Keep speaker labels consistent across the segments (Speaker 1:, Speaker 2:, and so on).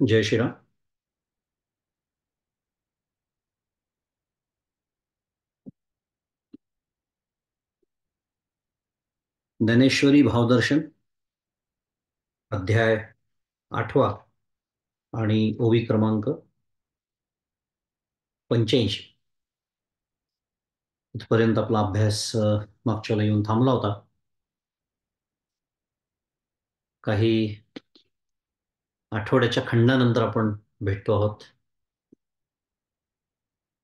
Speaker 1: जय श्रीराम. ज्ञानेश्वरी भावदर्शन अध्याय 8वा आणि ओवी क्रमांक 85. इथपर्यंत आपला अभ्यास मागच्याला येऊन थांबला होता. काही आठवड्याच्या खंडानंतर आपण भेटतो आहोत.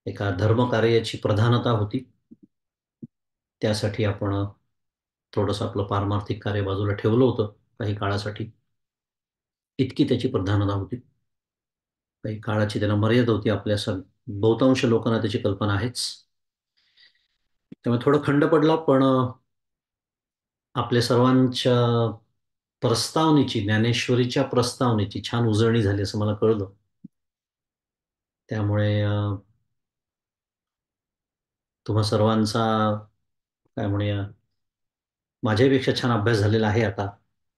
Speaker 1: एका धर्मकार्याची प्रधानता होती. त्यासाठी आपण थोडंसं आपलं पारमार्थिक कार्य बाजूला ठेवलं होतं काही काळासाठी. इतकी त्याची प्रधानता होती. काही काळाची त्याला मर्यादा होती. आपल्या बहुतांश लोकांना त्याची कल्पना आहेच. त्यामुळे थोडं खंड पडला, पण आपल्या सर्वांच्या प्रस्तावनेची, ज्ञानेश्वरीच्या प्रस्तावनेची छान उजळणी झाली असं मला कळलं. त्यामुळे तुम्हा सर्वांचा काय म्हणूया, माझ्यापेक्षा छान अभ्यास झालेला आहे आता.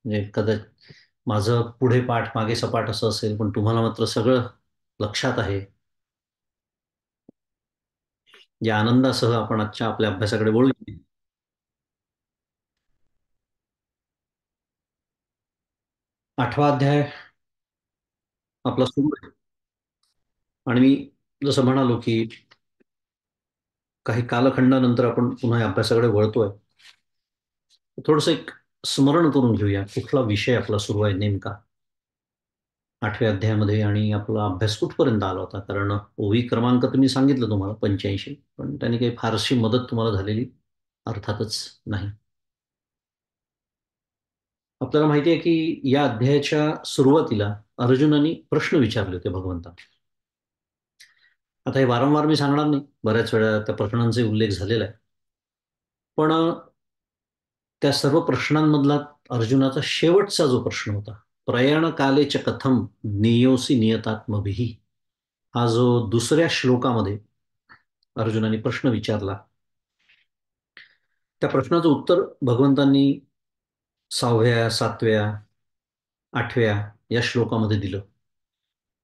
Speaker 1: म्हणजे कदाचित माझं पुढे पाठ मागे सपाट असं असेल, पण तुम्हाला मात्र सगळं लक्षात आहे. या आनंदासह आपण आजच्या आपल्या अभ्यासाकडे वळू. 8वा अध्याय आपला सुरू आहे. आणि मी जसं म्हणालो की काही कालखंडानंतर आपण पुन्हा या अभ्यासाकडे वळतोय. थोडंसं एक स्मरण करून घेऊया, कुठला विषय आपला सुरू आहे नेमका 8व्या अध्यायामध्ये, आणि आपला अभ्यास कुठपर्यंत आला होता. कारण ओवी क्रमांक तर मी सांगितलं तुम्हाला 85, पण त्याने काही फारशी मदत तुम्हाला झालेली अर्थातच नाही. आपल्याला माहिती आहे की या अध्यायाच्या सुरुवातीला अर्जुनाने प्रश्न विचारले होते भगवंताला. आता हे वारंवार मी सांगणार नाही, बऱ्याच वेळा त्या प्रश्नांचे उल्लेख झालेला आहे. पण त्या सर्व प्रश्नांमधला अर्जुनाचा शेवटचा जो प्रश्न होता, प्रयाणकाले च कथम ज्ञेयोसी नियतात्मभिः, हा जो दुसऱ्या श्लोकामध्ये अर्जुनाने प्रश्न विचारला, त्या प्रश्नाचं उत्तर भगवंतांनी 6व्या, 7व्या, 8व्या या श्लोकामध्ये दिलं,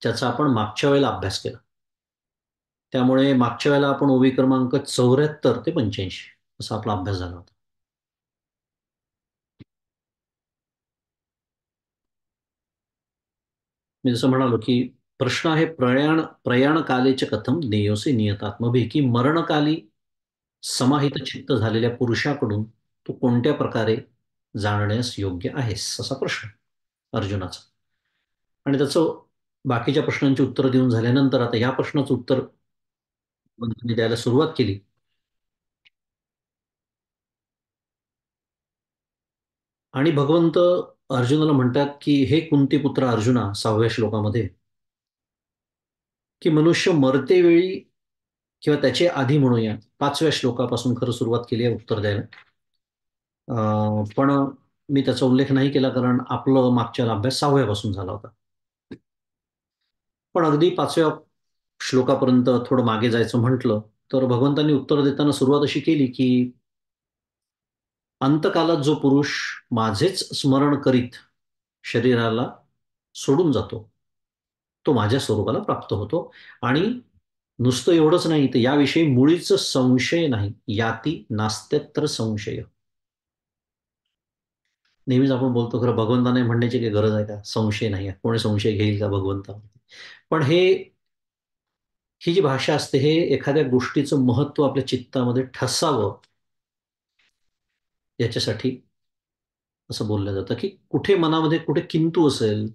Speaker 1: ज्याचा आपण मागच्या वेळेला अभ्यास केला. त्यामुळे मागच्या वेळेला आपण ओवी क्रमांक 74 ते 85 असा आपला अभ्यास झाला होता. मी जसं म्हणालो की प्रश्न आहे, प्रयाणकालेच कथम ज्ञेयोसी नियतात्मभिः, की मरणकाली समाहित चित्त झालेल्या पुरुषाकडून तू कोणत्या प्रकारे जाणण्यास योग्य आहेस, असा प्रश्न अर्जुनाचा. आणि त्याचं बाकीच्या प्रश्नांची उत्तरं देऊन झाल्यानंतर आता या प्रश्नाचं उत्तर भगवंतांनी द्यायला सुरुवात केली. आणि भगवंत अर्जुनाला म्हणतात की हे कुंतीपुत्र अर्जुना, 6व्या श्लोकामध्ये, की मनुष्य मरते वेळी किंवा त्याचे आधी म्हणूया, 5व्या श्लोकापासून खरं सुरुवात केली आहे उत्तर द्यायला. पण मी त्याचा उल्लेख नाही केला, कारण आपलं मागच्या अभ्यास 6व्यापासून झाला होता. पण अगदी 5व्या श्लोकापर्यंत थोडं मागे जायचं म्हटलं तर भगवंतांनी उत्तर देताना सुरुवात अशी केली की अंतकालात जो पुरुष माझेच स्मरण करीत शरीराला सोडून जातो, तो माझ्या स्वरूपाला प्राप्त होतो. आणि नुसतं एवढंच नाही, तर याविषयी मुळीच संशय नाही. याती नास्त्यत्र संशय. नेहमीच आपण बोलतो, खरं भगवंताने म्हणण्याची काही गरज आहे का? संशय नाही आहे. कोणी संशय घेईल का भगवंतावरती? पण ही जी भाषा असते, हे एखाद्या गोष्टीचं महत्व आपल्या चित्तामध्ये ठसावं याच्यासाठी असं बोललं जातं, की कुठे मनामध्ये कुठे किंतु असेल,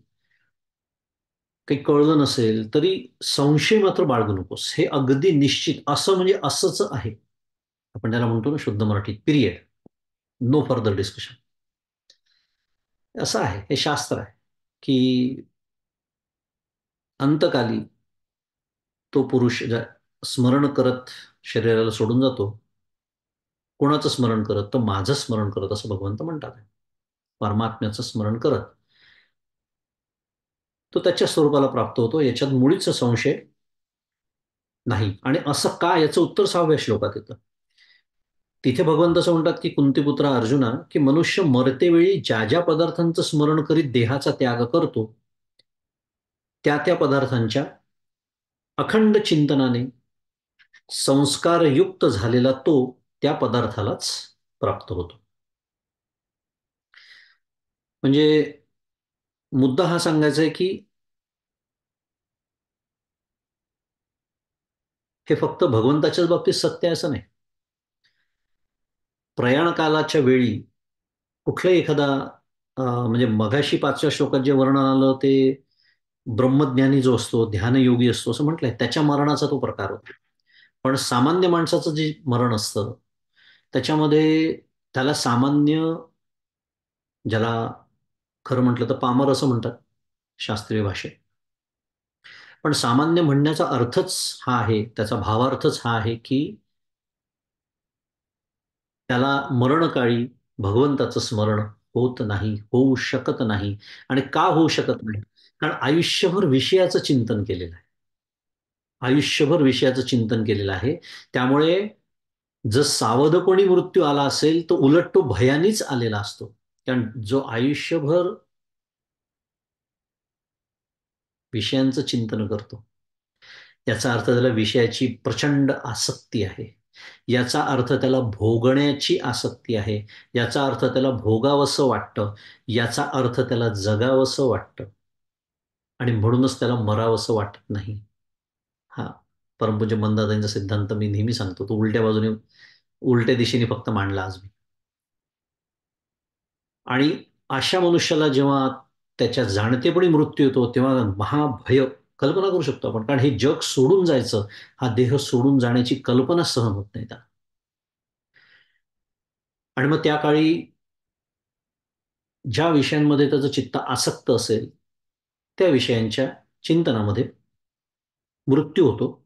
Speaker 1: काही कळलं नसेल तरी संशय मात्र बाळगू नकोस. हे अगदी निश्चित असं म्हणजे असंच आहे. आपण त्याला म्हणतो ना शुद्ध मराठीत, पिरियड, नो फर्दर डिस्कशन. असं आहे, हे शास्त्र आहे की अंतकाली तो पुरुष स्मरण करत शरीराला सोडून जातो. कोणाचं स्मरण करत? तर माझं स्मरण करत, असं भगवंत म्हणतात. परमात्म्याचं स्मरण करत तो त्याच्या स्वरूपाला प्राप्त होतो, याच्यात मुळीच संशय नाही. आणि असं का, याचं उत्तर 6व्या श्लोकात येतं. तिथे भगवंत असं म्हणतात की कुंतीपुत्र अर्जुना, की मनुष्य मरतेवेळी ज्या ज्या पदार्थांचं स्मरण करीत देहाचा त्याग करतो, त्या त्या पदार्थांच्या अखंड चिंतनाने संस्कारयुक्त झालेला तो त्या पदार्थालाच प्राप्त होतो. म्हणजे मुद्दा हा सांगायचा आहे की हे फक्त भगवंताच्याच बाबतीत सत्य आहे असं नाही. प्रयाण कालाच्या वेळी कुठलाही एखादा म्हणजे मघाशी 5व्या श्लोकात जे वर्णन आलं ते ब्रह्मज्ञानी जो असतो, ध्यानयोगी असतो असं म्हटलंय, त्याच्या मरणाचा तो प्रकार होतो. पण सामान्य माणसाचं जे मरण असतं त्याच्यामध्ये त्याला सामान्य, ज्याला खरं म्हटलं तर पामर असं म्हणतात शास्त्रीय भाषेत. पण सामान्य म्हणण्याचा अर्थच हा आहे, त्याचा भावार्थच हा आहे की त्याला मरणकाळी भगवंताचं स्मरण होत नाही, होऊ शकत नाही. आणि का होऊ शकत नाही? कारण आयुष्यभर विषयाचं चिंतन केलेलं आहे. आयुष्यभर विषयाचं चिंतन केलेलं आहे. त्यामुळे जर सावधपणी मृत्यू आला असेल तर उलट तो भयानीच आलेला असतो. कारण जो आयुष्यभर विषयांचं चिंतन करतो, याचा अर्थ त्याला विषयाची प्रचंड आसक्ती आहे. याचा अर्थ त्याला भोगण्याची आसक्ती आहे. याचा अर्थ त्याला भोगावंसं वाटतं. याचा अर्थ त्याला जगावंसं वाटतं. आणि म्हणूनच त्याला मरावंसं वाटत नाही. हा परमपूज्य मंदाताईंचा सिद्धांत मी नेहमी सांगतो, तो उलट्या बाजूने, उलट्या दिशेने फक्त मांडला आज मी. आणि अशा मनुष्याला जेव्हा त्याच्या जाणतेपणी मृत्यू येतो तेव्हा महाभय कल्पना करू शकतो आपण. कारण हे जग सोडून जायचं, हा देह सोडून जाण्याची कल्पना सहन होत नाही त्याला. आणि मग त्या काळी ज्या विषयांमध्ये त्याचं चित्त आसक्त असेल त्या विषयांच्या चिंतनामध्ये मृत्यू होतो.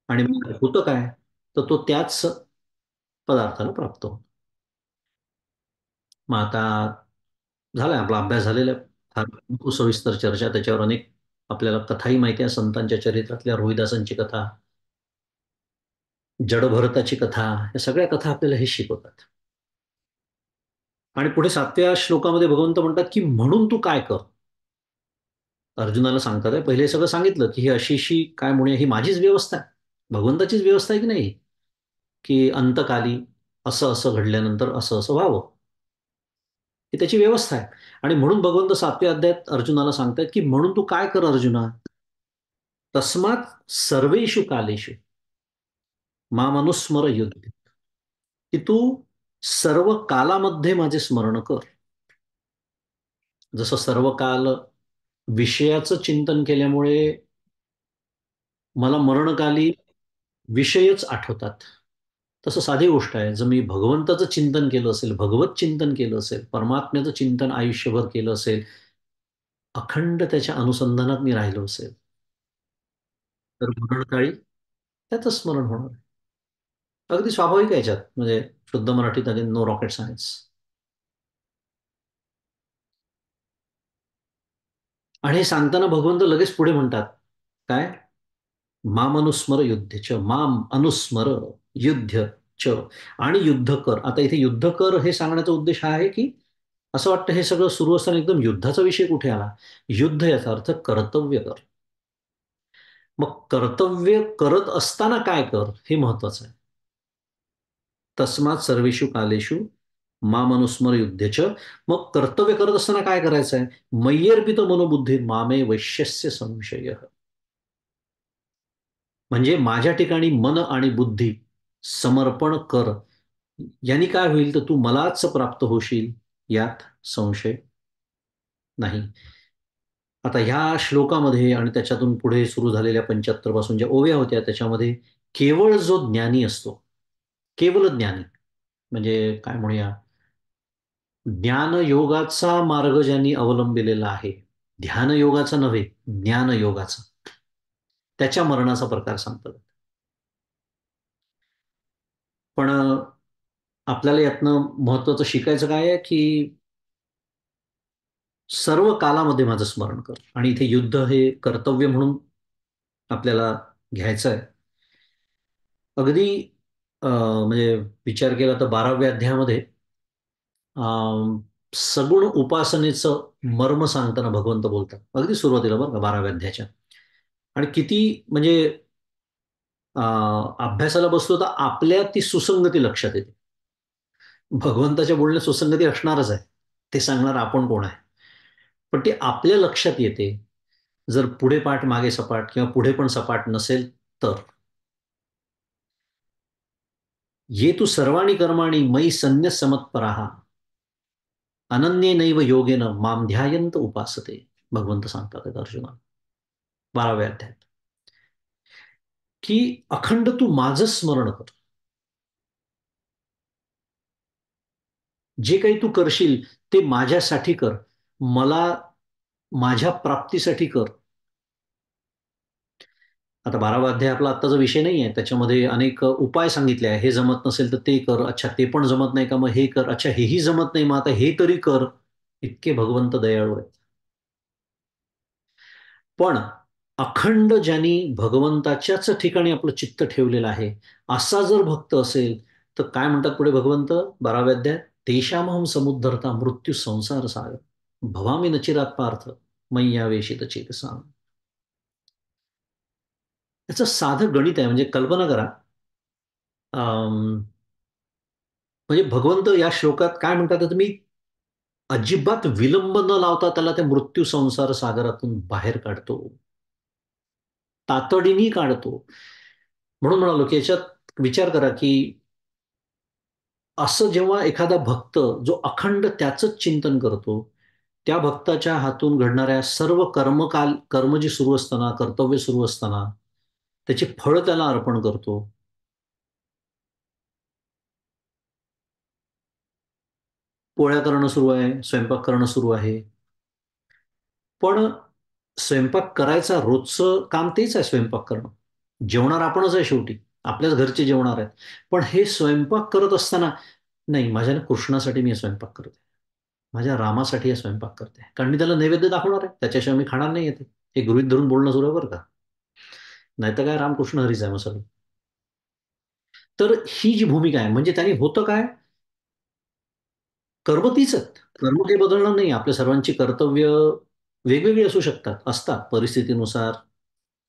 Speaker 1: आणि मग होतं काय? तर तो त्याच पदार्थाला प्राप्त होतो. मग आता झालाय आपला अभ्यास झालेला आहे. फार सविस्तर चर्चा त्याच्यावर, अनेक आपल्याला कथाही माहिती आहे संतांच्या चरित्रातल्या. रोहिदासांची कथा, जडभरताची कथा, या सगळ्या कथा आपल्याला हे शिकवतात. आणि पुढे 7व्या श्लोकामध्ये भगवंत म्हणतात की म्हणून तू काय कर. अर्जुनाला सांगतात आहे, पहिले सगळं सांगितलं की ही अशीशी काय म्हणूया, ही माझीच व्यवस्था आहे, भगवंताचीच व्यवस्था आहे की नाही, की अंतकाली असं असं घडल्यानंतर असं असं व्हावं, ही त्याची व्यवस्था आहे. आणि म्हणून भगवंत 7व्या अध्यायात अर्जुनाला सांगतात की म्हणून तू काय कर अर्जुना, तस्मात सर्वेषु कालेषु मामनुस्मर युध्य, की तू सर्व कालामध्ये माझे स्मरण कर. जसं सर्व काल विषयाचं चिंतन केल्यामुळे मला मरणकाली विषयच आठवतात, तसं साधी गोष्ट आहे, जर मी भगवंताचं चिंतन केलं असेल, भगवत चिंतन केलं असेल, परमात्म्याचं चिंतन आयुष्यभर केलं असेल, अखंड त्याच्या अनुसंधानात मी राहिलो असेल, तर मरणकाळी त्याचं स्मरण होणार. अगदी स्वाभाविक आहे याच्यात, म्हणजे शुद्ध मराठीत, अगेन नो रॉकेट सायन्स. आणि हे सांगताना भगवंत लगेच पुढे म्हणतात काय, माम अनुस्मर युद्धच, माम अनुस्मर युद्ध च, आणि युद्ध कर. आता इथे युद्ध कर हे सांगण्याचा उद्देश हा आहे की असं वाटतं हे सगळं सुरू असताना एकदम युद्धाचा विषय कुठे आला. युद्ध याचा अर्थ कर्तव्य कर. मग कर्तव्य करत असताना काय कर हे महत्वाचं आहे. तस्मात सर्वेषु कालेषु मामनुस्मर युद्धेच. मग कर्तव्य करत असताना काय करायचं आहे, मय्यर्पित मनोबुद्धी मामे वैश्यस्य संशय. म्हणजे माझ्या ठिकाणी मन आणि बुद्धी समर्पण कर. यांनी काय होईल, तर तू मलाच प्राप्त होशील, यात संशय नाही. आता ह्या श्लोकामध्ये आणि त्याच्यातून पुढे सुरू झालेल्या 75 पासून ज्या ओव्या होत्या त्याच्यामध्ये केवळ जो ज्ञानी असतो, केवळ ज्ञानी म्हणजे काय म्हणूया, ज्ञानयोगाचा मार्ग ज्यांनी अवलंबिलेला आहे, ध्यानयोगाचा नव्हे, ज्ञानयोगाचा, त्याच्या मरणाचा प्रकार सांगतात. पण आपल्याला यातनं महत्वाचं शिकायचं काय आहे की सर्व कालामध्ये माझं स्मरण कर. आणि इथे युद्ध हे कर्तव्य म्हणून आपल्याला घ्यायचं आहे. अगदी म्हणजे विचार केला तर 12व्या अध्यायामध्ये सगुण उपासनेचं मर्म सांगताना भगवंत बोलतात अगदी सुरुवातीला बरं का 12व्या अध्यायाच्या. आणि किती म्हणजे अभ्यासाला बसलो तर आपल्या ती सुसंगती लक्षात येते. भगवंताच्या बोलण्यात सुसंगती असणारच आहे, ते सांगणार आपण कोण आहे. पण ती आपल्या लक्षात येते जर पुढे पाठ मागे सपाट किंवा पुढे पण सपाट नसेल तर. ये तू सर्वाणी कर्माणी मयी संन्यस समत्पराहा अनन्येनैव योगेन माम ध्यायंत उपासते. भगवंत सांगतात अर्जुना 12व्या अध्यायात की अखंड तू माझं स्मरण कर. जे काही तू करशील ते माझ्यासाठी कर, मला माझ्या प्राप्तीसाठी कर. आता 12वा अध्याय आपला आत्ताचा विषय नाही आहे, त्याच्यामध्ये अनेक उपाय सांगितले आहे. हे जमत नसेल तर ते कर, अच्छा ते पण जमत नाही का, मग हे कर, अच्छा हेही जमत नाही मग आता हे तरी कर. इतके भगवंत दयाळू आहेत. पण अखंड ज्यांनी भगवंताच्याच ठिकाणी आपलं चित्त ठेवलेलं आहे असा जर भक्त असेल तर काय म्हणतात पुढे भगवंत 12व्या अध्यायात, तेषामहम समुद्धरता मृत्यू संसार सागर भवामी नचिरात पार्थ मय्यावेशित चेतसा. याचं साधं गणित आहे. म्हणजे कल्पना करा, म्हणजे भगवंत या श्लोकात काय म्हणतात, तुम्ही अजिबात विलंब न लावता त्याला त्या मृत्यू संसार सागरातून बाहेर काढतो, तातडीने काढतो. म्हणून म्हणालो की याच्यात विचार करा की असं जेव्हा एखादा भक्त जो अखंड त्याचंच चिंतन करतो, त्या भक्ताच्या हातून घडणाऱ्या सर्व कर्मकाल कर्म जी सुरू असताना कर्तव्य सुरू असताना त्याची फळ त्याला अर्पण करतो. पोळ्या करणं सुरू आहे, स्वयंपाक करणं सुरू आहे. पण स्वयंपाक करायचा रोजचं काम तेच आहे, स्वयंपाक करणं. जेवणार आपणच आहे शेवटी, आपल्याच घरचे जेवणार आहेत. पण हे स्वयंपाक करत असताना नाही, माझ्या ना कृष्णासाठी मी हे स्वयंपाक करते, माझ्या रामासाठी हे स्वयंपाक करते, कारण मी त्याला नैवेद्य दाखवणार आहे, त्याच्याशिवाय मी खाणार नाही येते. हे गृहीत धरून बोलणं सुरू आहे बरं का. नाहीतर काय रामकृष्ण हरीच आहे मग सगळं. तर ही जी भूमिका आहे म्हणजे त्याने होतं काय, कर्म तीच आहेत. कर्म काही बदलणार नाही. आपल्या सर्वांची कर्तव्य वेगवेगळी असू शकतात, असतात परिस्थितीनुसार,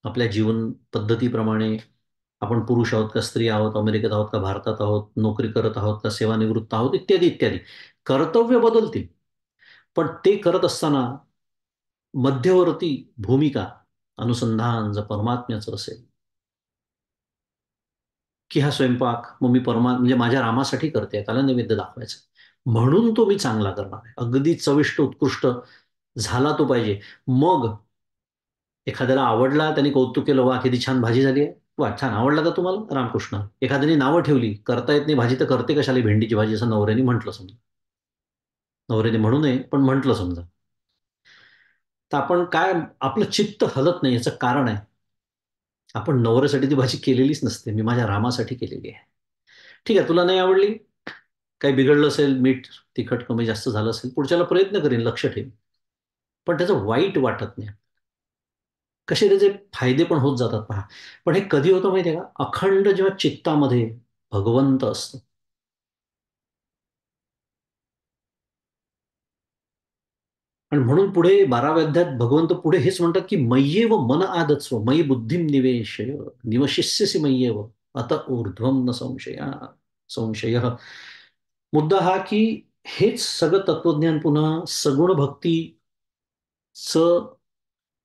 Speaker 1: आपल्या जीवन पद्धतीप्रमाणे. आपण पुरुष आहोत का स्त्री आहोत, अमेरिकेत आहोत का भारतात आहोत, नोकरी करत आहोत का सेवानिवृत्त आहोत, इत्यादी इत्यादी. कर्तव्य बदलतील. पण ते करत असताना मध्यवर्ती भूमिका अनुसंधान जर परमात्म्याचं असेल, की हा स्वयंपाक मग मी म्हणजे माझ्या रामासाठी करते, त्याला नैवेद्य दाखवायचं, म्हणून तो मी चांगला करणार आहे, अगदी चविष्ट उत्कृष्ट झाला तो पाहिजे. मग एखाद्याला आवडला, त्याने कौतुक केलं, वा किती छान भाजी झाली आहे, वा छान आवडला का तुम्हाला, रामकृष्ण. एखाद्याने नावं ठेवली, करता येत नाही भाजी तर करते कशाला भेंडीची भाजी, असं नवऱ्याने म्हटलं समजा, नवऱ्याने म्हणू नये पण म्हटलं समजा, तर आपण काय, आपलं चित्त हलत नाही. याचं कारण आहे, आपण नवऱ्यासाठी ती भाजी केलेलीच नसते, मी माझ्या रामासाठी केलेली आहे. ठीक आहे, तुला नाही आवडली, काही बिघडलं असेल, मीठ तिखट कमी जास्त झालं असेल, पुढच्याला प्रयत्न करेन, लक्ष ठेवेन, पण त्याचं वाईट वाटत नाही. कसे त्याचे फायदे पण होत जातात पहा. पण हे कधी होतं माहितीये का, अखंड जेव्हा चित्तामध्ये भगवंत असतं. आणि म्हणून पुढे 12व्या अध्यायात भगवंत पुढे हेच म्हणतात की मय्येव मन आदत्स्व मयी बुद्धिम निवेशय निवशिष्यसि मय्येव अत ऊर्ध्वम न संशय. मुद्दा हा की हेच सगळं तत्वज्ञान पुन्हा सगुण भक्तीचं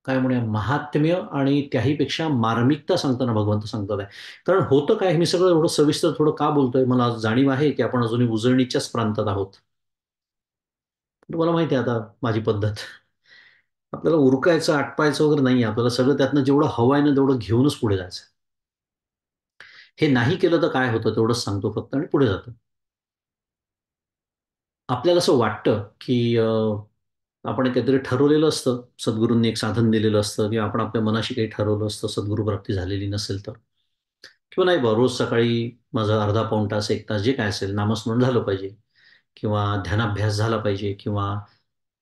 Speaker 1: काय म्हणूया महात्म्य आणि त्याहीपेक्षा मार्मिकता सांगताना भगवंत सांगतात आहे. कारण होतं काय, मी सगळं एवढं सविस्तर थोडं का बोलतोय, मला जाणीव आहे की आपण अजूनही उजळणीच्याच प्रांतात आहोत. तुम्हाला माहिती आहे आता माझी पद्धत, आपल्याला उरकायचं आटपायचं वगैरे नाही, आपल्याला सगळं त्यातनं जेवढं हवं आहे ना तेवढं घेऊनच पुढे जायचं. हे नाही केलं तर काय होतं तेवढंच सांगतो फक्त आणि पुढे जातो. आपल्याला असं वाटतं की आपण काहीतरी ठरवलेलं असतं, सद्गुरूंनी एक साधन दिलेलं असतं, किंवा आपण आपल्या मनाशी काही ठरवलं असतं, सद्गुरू प्राप्ती झालेली नसेल तर, किंवा नाही बा रोज सकाळी माझं अर्धा पाऊण तास एक तास जे काय असेल नामस्मरण झालं पाहिजे, किंवा ध्यानाभ्यास झाला पाहिजे, किंवा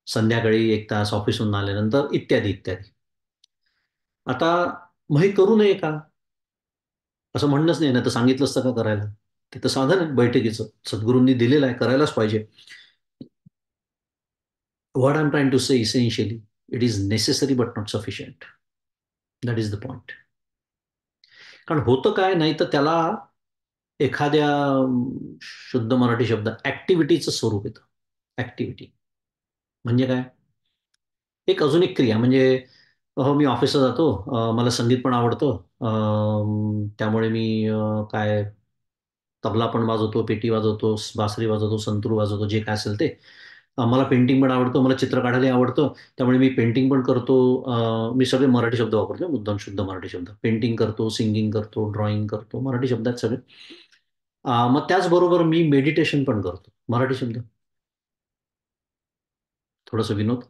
Speaker 1: संध्याकाळी एक तास ऑफिसहून आल्यानंतर इत्यादी इत्यादी. आता मग हे करू नये का, असं म्हणणंच नाही ना, तर सांगितलं असतं का करायला. ते तर साधन आहे बैठकीचं, सद्गुरूंनी दिलेलं आहे, करायलाच पाहिजे. What I am trying to say essentially, it is necessary but not sufficient. That is the point. कारण होतं काय, नाही तर त्याला एखाद्या शुद्ध मराठी शब्द ऍक्टिव्हिटीचं स्वरूप येतं. ऍक्टिव्हिटी म्हणजे काय? एक अजून एक क्रिया म्हणजे, हो मी ऑफिसला जातो, मला संगीत पण आवडतं, त्यामुळे मी काय तबला पण वाजवतो, पेटी वाजवतो, बासरी वाजवतो, संतूर वाजवतो, जे काय असेल ते. मला पेंटिंग पण आवडतं, मला चित्र काढायला आवडतं, त्यामुळे मी पेंटिंग पण करतो. मी सगळे मराठी शब्द वापरतो, मुद्दाम शुद्ध मराठी शब्द. पेंटिंग करतो, सिंगिंग करतो, ड्रॉइंग करतो, मराठी शब्द आहेत सगळे. मग त्याचबरोबर मी मेडिटेशन पण करतो, मराठी शब्द. थोडंसं विनोद.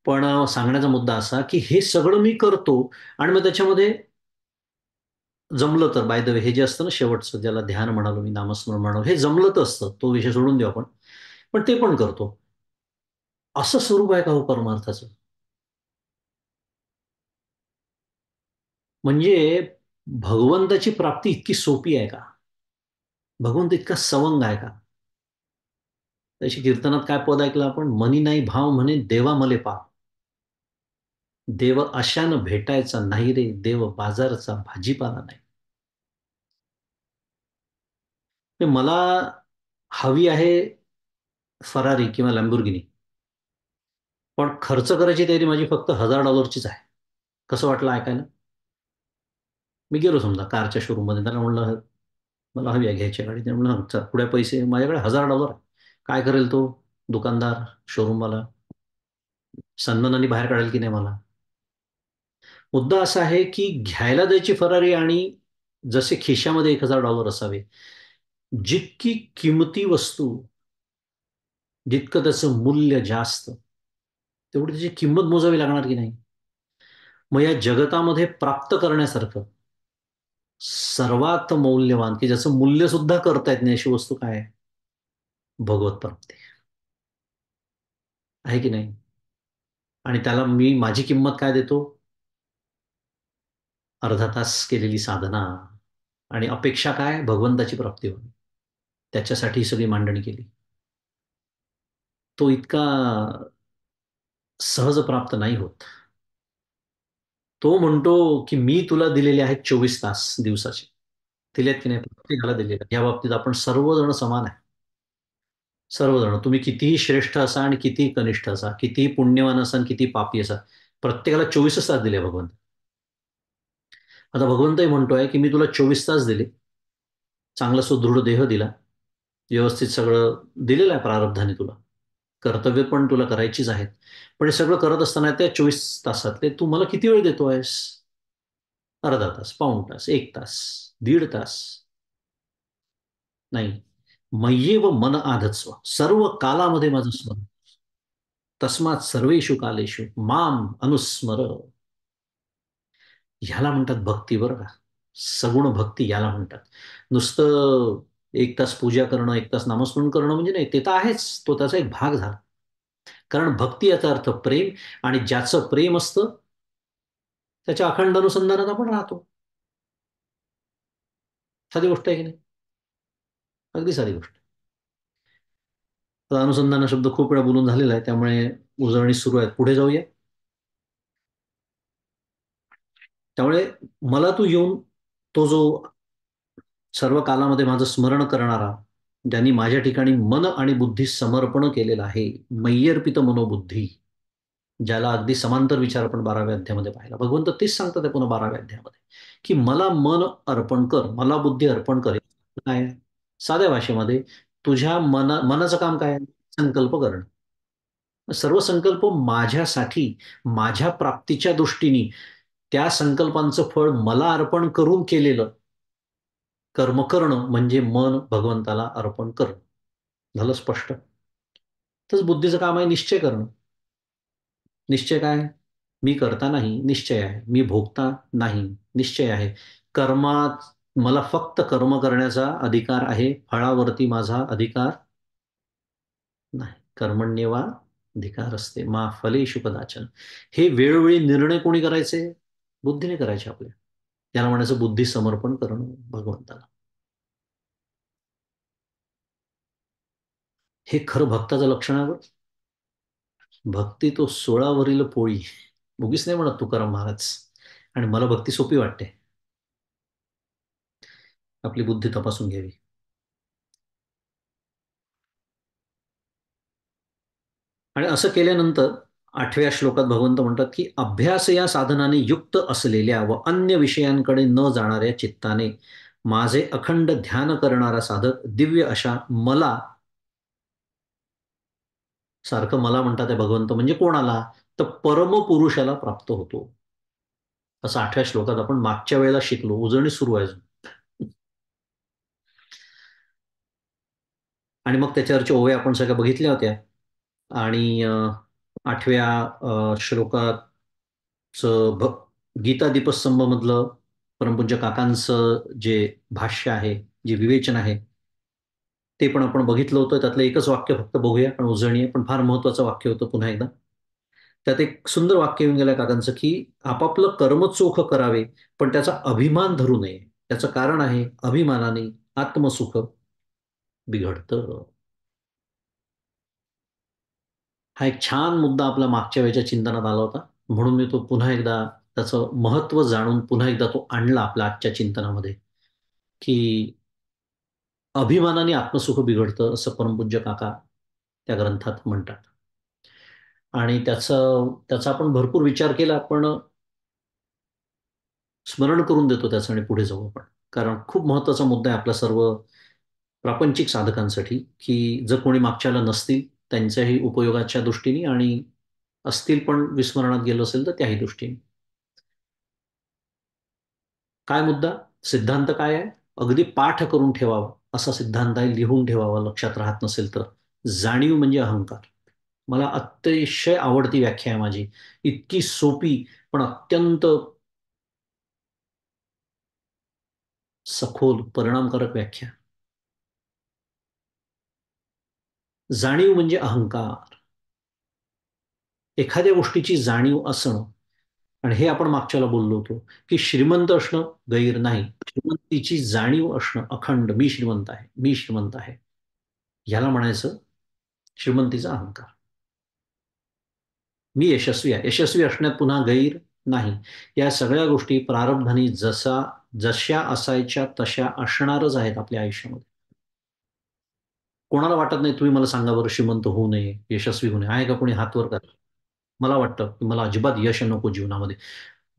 Speaker 1: पण सांगण्याचा मुद्दा असा की हे सगळं मी करतो, आणि मग त्याच्यामध्ये जमलं तर, बाय द वे, हे जे असतं ना शेवटचं, ज्याला ध्यान म्हणालो मी, नामस्मरण म्हणालो, हे जमलं तर असतं, तो विषय सोडून देऊ आपण. पण ते पण करतो. असं स्वरूप आहे का हो परमार्थाचं? म्हणजे भगवंताची प्राप्ती इतकी सोपी आहे का? भगवंत इतका सवंग आहे का? तशी कीर्तनात काय पद ऐकलं आपण? मनी नाही भाव म्हणे देवा मले पा. देव अशानं भेटायचा नाही रे, देव बाजारचा भाजीपाला नाही. ते मला हवी आहे फरारी किंवा लॅम्बोर्गिनी, पण खर्च करायची तयारी माझी फक्त $1,000चीच आहे. कसं वाटलं ऐकायला? मी गेलो समजा कारच्या शोरूम मध्ये, त्याला म्हणलं मला हवी आहे घ्यायची गाडी. ते म्हणलं "चल, पुढे पैसे माझ्याकडे $1,000 आहे." काय करेल तो दुकानदार, शोरूमवाला? सन्मानाने बाहेर काढेल की नाही मला? मुद्दा असा आहे की घ्यायला द्यायची फरारी, आणि जसे खिशामध्ये $1,000 असावे, जितकी किमती वस्तू, जितकं त्याचं मूल्य जास्त, तेवढी त्याची किंमत मोजावी लागणार की नाही? मग या जगतामध्ये प्राप्त करण्यासारखं सर्वात मौल्यवान, की ज्याचं मूल्य सुद्धा करता येत नाही, अशी वस्तू काय आहे? भगवत प्राप्ती आहे की नाही? आणि त्याला मी माझी किंमत काय देतो? अर्धा तास केलेली साधना, आणि अपेक्षा काय? भगवंताची प्राप्ती होणे. त्याच्यासाठी ही सगळी मांडणी केली. तो इतका सहज प्राप्त नाही होत. तो म्हणतो की मी तुला दिलेले आहेत 24 तास दिवसाचे. दिलेत की नाही? प्रत्येकाला दिलेले आहेत. या बाबतीत आपण सर्वजण समान आहे. सर्वजण, तुम्ही कितीही श्रेष्ठ असा आणि कितीही कनिष्ठ असा, कितीही पुण्यवान असा आणि कितीही पापी असा, प्रत्येकाला 24 तास दिले भगवंत. आता भगवंतही म्हणतोय की मी तुला 24 तास दिले, चांगला सुदृढ देह दिला, व्यवस्थित सगळं दिलेलं आहे प्रारब्धाने तुला, कर्तव्य पण तुला करायचीच आहेत. पण हे सगळं करत असताना त्या 24 तासातले तू मला किती वेळ देतोयस? अर्धा तास, पाऊण तास, 1 तास, 1.5 तास? नाही. मय्येव मन आधत्स्व, सर्व कालामध्ये माझं स्मरण. तस्मात सर्वेषु कालेषु माम अनुस्मर. ह्याला म्हणतात भक्ती, बरं का? सगुण भक्ती याला म्हणतात. नुसतं 1 तास पूजा करणं, 1 तास नामस्मरण करणं म्हणजे नाही, ते तर आहेच, तो त्याचा एक भाग झाला. कारण भक्ती याचा अर्थ प्रेम, आणि ज्याचं प्रेम असतं त्याच्या अखंड अनुसंधानात आपण राहतो. साधी गोष्ट आहे की नाही? अगदी साधी गोष्ट. आता अनुसंधान शब्द खूप वेळा बोलून झालेला आहे, त्यामुळे उजळणी सुरू आहे. पुढे जाऊया. त्यामुळे मला तू येऊन, तो जो सर्व कालामध्ये माझं स्मरण करणारा, ज्यांनी माझ्या ठिकाणी मन आणि बुद्धी समर्पण केलेलं आहे, मय्यर्पित मनोबुद्धी, ज्याला अगदी समांतर विचार आपण 12व्या अध्यायामध्ये पाहिला. भगवंत तेच सांगतात आहे पुन्हा 12व्या अध्यायामध्ये, की मला मन अर्पण कर, मला बुद्धी अर्पण कर. काय? साध्या भाषेमध्ये, तुझ्या मनाचं काम काय आहे? संकल्प करणं. सर्व संकल्प माझ्यासाठी, माझ्या प्राप्तीच्या दृष्टीने, त्या संकल्पांचं फळ मला अर्पण करून केलेलं कर्म करणं म्हणजे मन भगवंताला अर्पण करणं. झालं स्पष्ट? तसंच बुद्धीचं काम आहे निश्चय करणं. निश्चय काय? मी करता नाही, निश्चय आहे. मी भोगता नाही, निश्चय आहे. कर्मात मला फक्त कर्म करण्याचा अधिकार आहे, फळावरती माझा अधिकार नाही. कर्मण्येवा अधिकार असते मा फलेषु कदाचन. हे वेळोवेळी निर्णय कोणी करायचे? बुद्धीने करायचे आपल्या. त्याला म्हणायचं बुद्धी समर्पण करणं भगवंताला. हे खरं भक्ताचं लक्षण आहे बरं. भक्ती तो सोळावरील पोळी. उगीच नाही म्हणत तुकाराम महाराज. आणि मला भक्ती सोपी वाटते. आपली बुद्धी तपासून घ्यावी. आणि असं केल्यानंतर 8व्या श्लोकात भगवंत म्हणतात की अभ्यास या साधनाने युक्त असलेल्या व अन्य विषयांकडे न जाणाऱ्या चित्ताने माझे अखंड ध्यान करणारा साधक दिव्य अशा मला, सारखं मला म्हणतात आहे भगवंत, म्हणजे कोणाला? तर परमपुरुषाला प्राप्त होतो. असं 8व्या श्लोकात आपण मागच्या वेळेला शिकलो. उजळणी सुरू आहे अजून. आणि मग त्याच्यावरच्या ओव्या आपण सगळ्या बघितल्या होत्या. आणि 8व्या श्लोकाचं गीता दीपस्तंभ मधलं परमपूज्य काकांचं जे भाष्य आहे, जे विवेचन आहे, ते पण आपण बघितलं होतं. त्यातलं एकच वाक्य फक्त बघूया, पण उजळणी आहे, पण फार महत्वाचं वाक्य होतं. पुन्हा एकदा त्यात एक सुंदर वाक्य येऊन गेलं काकांचं की आपापलं कर्म चोख करावे, पण त्याचा अभिमान धरू नये. त्याचं कारण आहे अभिमानाने आत्मसुख बिघडतं. हा एक छान मुद्दा आपला मागच्या वेळेच्या चिंतनात आला होता, म्हणून मी तो पुन्हा एकदा त्याचं महत्व जाणून पुन्हा एकदा तो आणला आपल्या आजच्या चिंतनामध्ये, की अभिमानाने आत्मसुख बिघडतं असं परमपूज्य काका त्या ग्रंथात म्हणतात. आणि त्याचा आपण भरपूर विचार केला, पण स्मरण करून देतो त्याचं आणि पुढे जाऊ आपण. कारण खूप महत्वाचा मुद्दा आहे आपल्या सर्व प्रापंचिक साधकांसाठी, की जर कोणी मागच्याला नसतील त्यांच्याही उपयोगाच्या दृष्टीने, आणि असतील पण विस्मरणात गेलं असेल तर त्याही दृष्टीने. काय मुद्दा? सिद्धांत काय आहे? अगदी पाठ करून ठेवावा असा सिद्धांत आहे, लिहून ठेवावा लक्षात राहत नसेल तर. जाणीव म्हणजे अहंकार. मला अतिशय आवडती व्याख्या आहे माझी. इतकी सोपी पण अत्यंत सखोल परिणामकारक व्याख्या. जाणीव म्हणजे अहंकार. एखाद्या गोष्टीची जाणीव असणं. आणि हे आपण मागच्याला बोललो होतो की श्रीमंत असणं गैर नाही, श्रीमंतीची जाणीव असणं अखंड. मी श्रीमंत आहे, मी श्रीमंत आहे, ह्याला म्हणायचं श्रीमंतीचा अहंकार. मी यशस्वी आहे, यशस्वी असण्यात पुन्हा गैर नाही. या सगळ्या गोष्टी प्रारब्धाने जशा असायच्या तशा असणारच आहेत आपल्या आयुष्यामध्ये. कोणाला वाटत नाही? तुम्ही मला सांगा बरं, श्रीमंत होऊ नये, यशस्वी होऊ नये आहे का कोणी? हात वर करा. मला वाटतं की मला अजिबात यश नको जीवनामध्ये.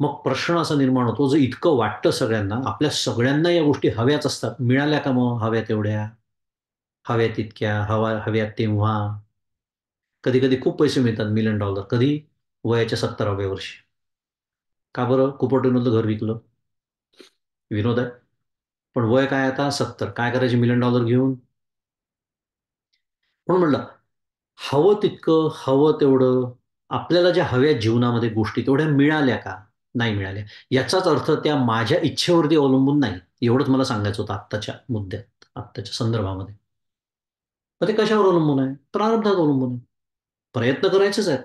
Speaker 1: मग प्रश्न असा निर्माण होतो, जर इतकं वाटतं सगळ्यांना, आपल्या सगळ्यांना या गोष्टी हव्याच असतात, मिळाल्या का मग हव्या तेवढ्या, हव्या तितक्या, हव्यात तेव्हा? कधी कधी खूप पैसे मिळतात, $1,000,000. कधी? वयाच्या 70व्या वर्षी. का बरं? कुपरटेनमधलं घर विकलं. विनोद आहे. पण वय काय आता? 70. काय करायचे $1,000,000 घेऊन? म्हणून म्हणलं, हवं तितकं, हवं तेवढं, आपल्याला ज्या हव्या जीवनामध्ये गोष्टी तेवढ्या मिळाल्या का? नाही मिळाल्या. याचाच अर्थ त्या माझ्या इच्छेवरती अवलंबून नाही. एवढंच मला सांगायचं होतं आत्ताच्या मुद्द्यात, आत्ताच्या संदर्भामध्ये. मग ते कशावर अवलंबून आहे? प्रारब्धात अवलंबून आहे. प्रयत्न करायचेच आहेत.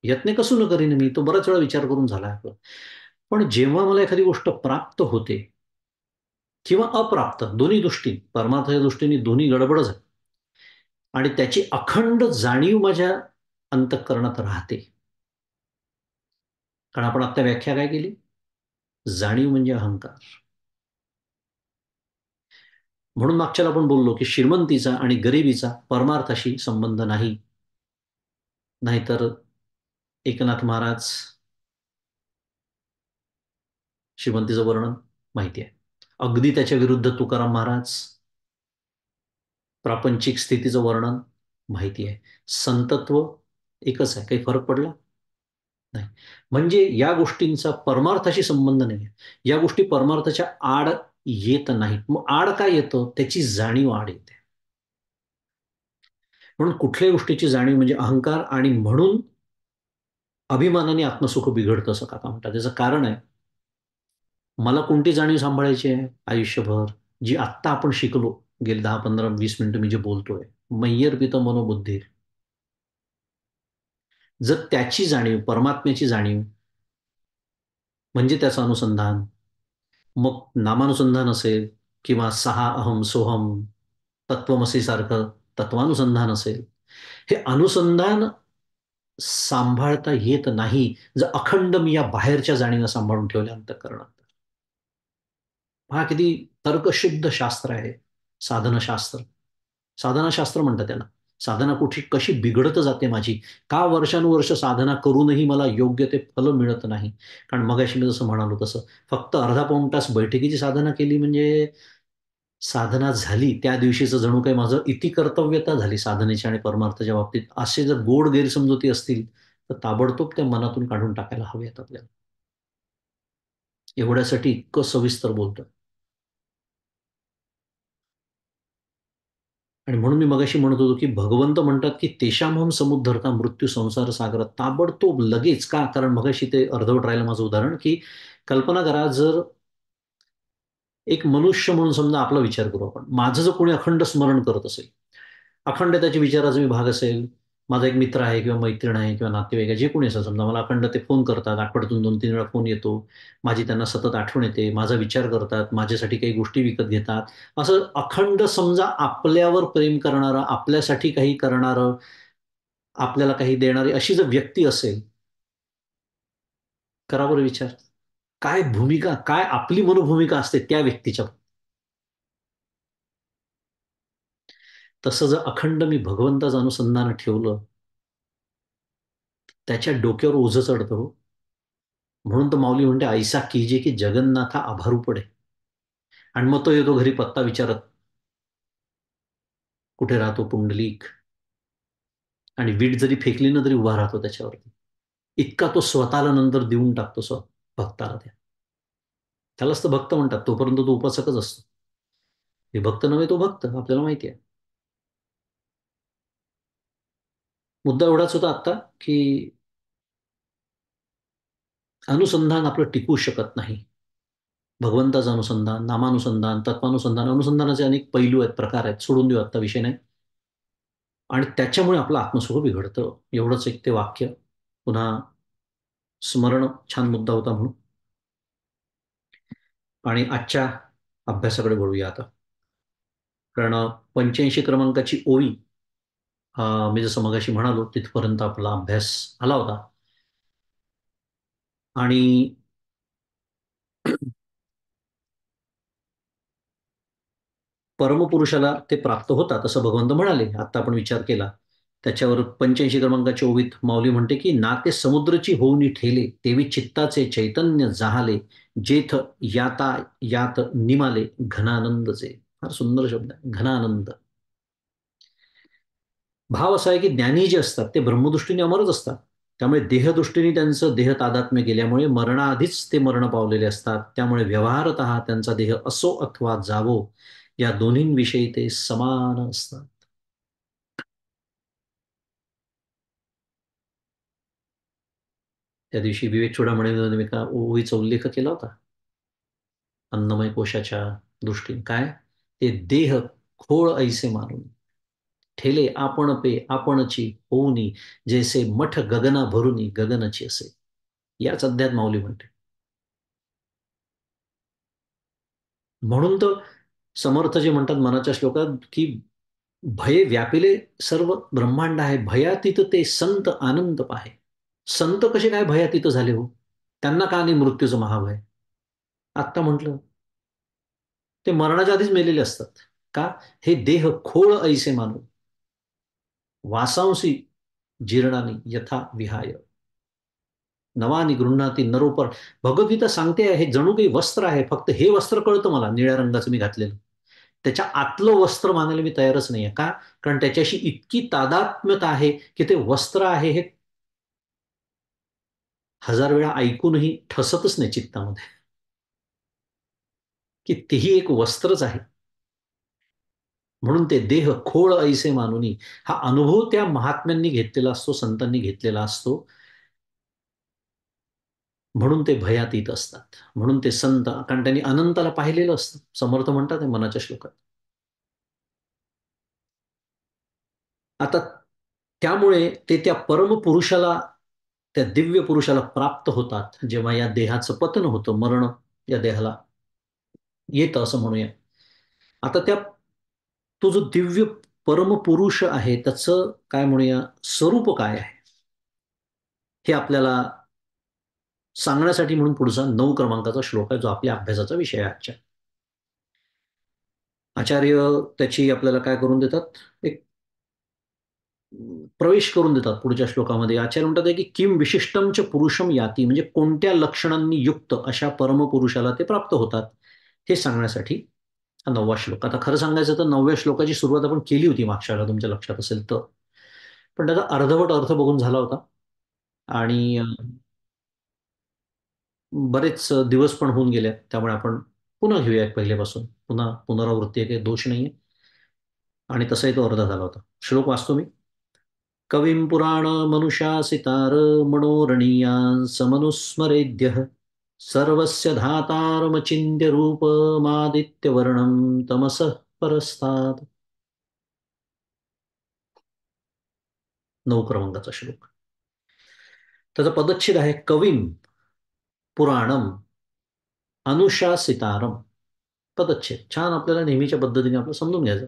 Speaker 1: यत्ने कसून न करीन मी, तो बराच वेळा विचार करून झाला आपला. पण जेव्हा मला एखादी गोष्ट प्राप्त होते किंवा अप्राप्त, दोन्ही दृष्टी, परमार्थाच्या दृष्टीने दोन्ही गडबडच आहे, आणि त्याची अखंड जाणीव माझ्या अंतःकरणात राहते. कारण आपण आता व्याख्या काय केली? जाणीव म्हणजे अहंकार. म्हणून मागच्याला आपण बोललो की श्रीमंतीचा आणि गरिबीचा परमार्थाशी संबंध नाही. नाहीतर एकनाथ महाराज श्रीमंतीचं वर्णन माहिती आहे. अगदी त्याच्या विरुद्ध तुकाराम महाराज प्रापंचिक स्थितीचं वर्णन माहिती आहे. संतत्व एकच आहे. काही फरक पडला नाही. म्हणजे या गोष्टींचा परमार्थाशी संबंध नाही. या गोष्टी परमार्थाच्या आड येत नाहीत. मग आड काय येतं? त्याची जाणीव आड येते. म्हणून कुठल्याही गोष्टीची जाणीव म्हणजे अहंकार. आणि म्हणून अभिमानाने आत्मसुख बिघडतं असं काका म्हणतात. त्याचं कारण आहे, मला कोणती जाणीव सांभाळायची आहे आयुष्यभर, जी आत्ता आपण शिकलो गेली 10, 15, 20 मिनिटं मी जे बोलतोय, मय्यर पित मनोबुद्धी. जर त्याची जाणीव, परमात्म्याची जाणीव म्हणजे त्याचं अनुसंधान, मग नामानुसंधान असेल किंवा सहा अहम सोहम तत्वमसी सारखं तत्वानुसंधान असेल, हे अनुसंधान सांभाळता येत नाही जर अखंड मी या बाहेरच्या जाणीनं सांभाळून ठेवल्या अंतःकरणात. हा किती तर्कशुद्ध शास्त्र आहे साधनशास्त्र. साधनाशास्त्र म्हणतात त्याला. साधना कुठे कशी बिघडत जाते माझी, का वर्षानुवर्ष साधना करूनही मला योग्य ते फल मिळत नाही. कारण मगाशी मी जसं म्हणालो तसं फक्त अर्धा पाऊण तास बैठकीची साधना केली म्हणजे साधना झाली त्या दिवशीचं जणू काही माझं इतिकर्तव्यता झाली साधनेच्या आणि परमार्थाच्या बाबतीत. असे जर गोड गैरसमजुती असतील तर ताबडतोब त्या मनातून काढून टाकायला हवेत आपल्याला. एवढ्यासाठी इतकं सविस्तर बोलतोय. आणि म्हणून मी मगाशी म्हणत होतो की भगवंत म्हणतात की तेषामहम समुद्धरता मृत्यू संसार सागरात. ताबडतोब लगेच का, कारण मगाशी ते अर्धवट राहिलं माझं उदाहरण की कल्पना करा जर एक मनुष्य म्हणून समजा आपला विचार करू आपण, माझं जर कोणी अखंड स्मरण करत असेल, अखंड त्याच्या विचाराचा मी भाग असेल, माझा एक मित्र आहे किंवा मैत्रीण आहे किंवा नातेवाईक आहे, जे कोणी असेल समजा, मला अखंड ते फोन करतात, आठवड्यातून 2-3 वेळा फोन येतो, माझी त्यांना सतत आठवण येते, माझा विचार करतात, माझ्यासाठी काही गोष्टी विकत घेतात, असं अखंड समजा आपल्यावर प्रेम करणारं, आपल्यासाठी काही करणारं, आपल्याला काही देणारी अशी जर व्यक्ती असेल, करा बरं विचार. काय भूमिका, काय आपली मनोभूमिका असते त्या व्यक्तीच्या. तसं जर अखंड मी भगवंताचं अनुसंधान ठेवलं, त्याच्या डोक्यावर ओझं चढतं हो. म्हणून तर माऊली म्हणते ऐसा कीजे की जगन्नाथा आभारू पडे. आणि मग तो येतो घरी पत्ता विचारत, कुठे राहतो पुंडलिक, आणि वीट जरी फेकली ना तरी उभा राहतो त्याच्यावरती. इतका तो स्वतःला नंतर देऊन टाकतो भक्ताला त्या. त्यालाच तर भक्त म्हणतात. तोपर्यंत तो उपासकच असतो. हे भक्त नव्हे, तो भक्त आपल्याला माहिती आहे. मुद्दा एवढाच होता आता की अनुसंधान आपलं टिकू शकत नाही. भगवंताचं अनुसंधान, नामानुसंधान, तत्वानुसंधान, अनुसंधानाचे अनेक पैलू आहेत, प्रकार आहेत, सोडून देऊ आता विषय नाही. आणि त्याच्यामुळे आपलं आत्मस्वरूप बिघडतं. एवढंच एक ते वाक्य पुन्हा स्मरण, छान मुद्दा होता म्हणून. आणि आजच्या अभ्यासाकडे वळूया आता. कारण 85 क्रमांकाची ओळी, मी जसं मगाशी म्हणालो तिथपर्यंत आपला अभ्यास आला होता. आणि परमपुरुषाला ते प्राप्त होतात असं भगवंत म्हणाले. आता आपण विचार केला त्याच्यावर 85 क्रमांकाच्या ओवीत माऊली म्हणते की ना ते समुद्रची होऊनी ठेले तेवी चित्ताचे चैतन्य जाहले जेथ याता यात निमाले घनानंदचे. फार सुंदर शब्द आहे, घनानंद. भाव असा आहे की ज्ञानी जे असतात ते ब्रह्मदृष्टीने अमरच असतात. त्यामुळे देहदृष्टीने त्यांचं देह तादात्म्य गेल्यामुळे मरणाआधीच ते मरण पावलेले असतात. त्यामुळे व्यवहारत त्यांचा देह असो अथवा जावो या दोन्हींविषयी ते समान असतात. त्या दिवशी विवेक चूडामणीने मी एका ओळीचा उल्लेख केला होता अन्नमय कोशाच्या दृष्टीने. काय ते देह खोळ ऐसे मानून ठेले आपण पे आपणची होऊनी जैसे मठ गगना भरुनी गगनची असे. याच अध्यात माऊली म्हणते. म्हणून तर समर्थ जे म्हणतात मनाच्या श्लोकात की भय व्यापिले सर्व ब्रह्मांड आहे, भयातीत ते संत आनंद पाहे. संत कसे काय भयातीत झाले हो? त्यांना का नाही मृत्यूचं महाभय? आत्ता म्हटलं ते मरणाच्या आधीच मेलेले असतात. का? हे देह खोळ ऐसे मानू वासांसी जीर्णानी यथा विहाय नवानी गृह्णाती नरोपर. भगवद्गीता सांगते हे जणू काही वस्त्र आहे, फक्त हे वस्त्र कळतं मला निळ्या रंगाचं मी घातलेलं. त्याच्या आतलं वस्त्र मानायला मी तयारच नाहीये. का? कारण त्याच्याशी इतकी तादात्म्यता आहे की ते वस्त्र आहे हे हजार वेळा ऐकूनही ठसतच नाही चित्तामध्ये की तेही एक वस्त्रच आहे. म्हणून ते देह खोळ ऐसे मानुनी हा अनुभव त्या महात्म्यांनी घेतलेला असतो, संतांनी घेतलेला असतो. म्हणून ते भयातीत असतात. म्हणून ते संत, कारण त्यांनी अनंताला पाहिलेलं असतं. समर्थ म्हणतात मनाच्या श्लोकात. आता त्यामुळे ते त्या परमपुरुषाला, त्या दिव्य पुरुषाला प्राप्त होतात जेव्हा या देहाचं पतन होतं, मरण या देहाला येतं असं म्हणूया. आता तो जो दिव्य परमपुरुष आहे त्याचं काय म्हणूया स्वरूप काय आहे? हे आपल्याला सांगण्यासाठी म्हणून पुढचा 9 क्रमांकाचा श्लोक आहे, जो आपल्या अभ्यासाचा विषय आहे आजच्या. आचार्य त्याची आपल्याला काय करून देतात, एक प्रवेश करून देतात पुढच्या श्लोकामध्ये. आचार्य म्हणतात की किम विशिष्टम च पुरुषम याती, म्हणजे कोणत्या लक्षणांनी युक्त अशा परमपुरुषाला ते प्राप्त होतात, हे सांगण्यासाठी हा 9वा श्लोक. आता खरं सांगायचं तर 9व्या श्लोकाची सुरुवात आपण केली होती मागच्या वेळेला, तुमच्या लक्षात असेल तर, पण त्याचा अर्धवट अर्थ बघून झाला होता. आणि बरेच दिवस पण होऊन गेले, त्यामुळे आपण पुन्हा घेऊया पहिल्यापासून. पुन्हा पुनरावृत्ती आहे, काही दोष नाहीये. आणि तसाही तो अर्धा झाला होता. श्लोक वाचतो मी. कविं पुराण मनुषासितार मनोरणीयान् समनुस्मरेद्यः सर्वस्य धातारमचिन्त्य रूपमादित्यवर्णं तमसः परस्तात्. 9 क्रमांकाचा श्लोक. त्याचा पदच्छेद आहे कविं पुराणम अनुशासितारम. पदच्छेद छान आपल्याला नेहमीच्या पद्धतीने आपलं समजून घ्यायचं.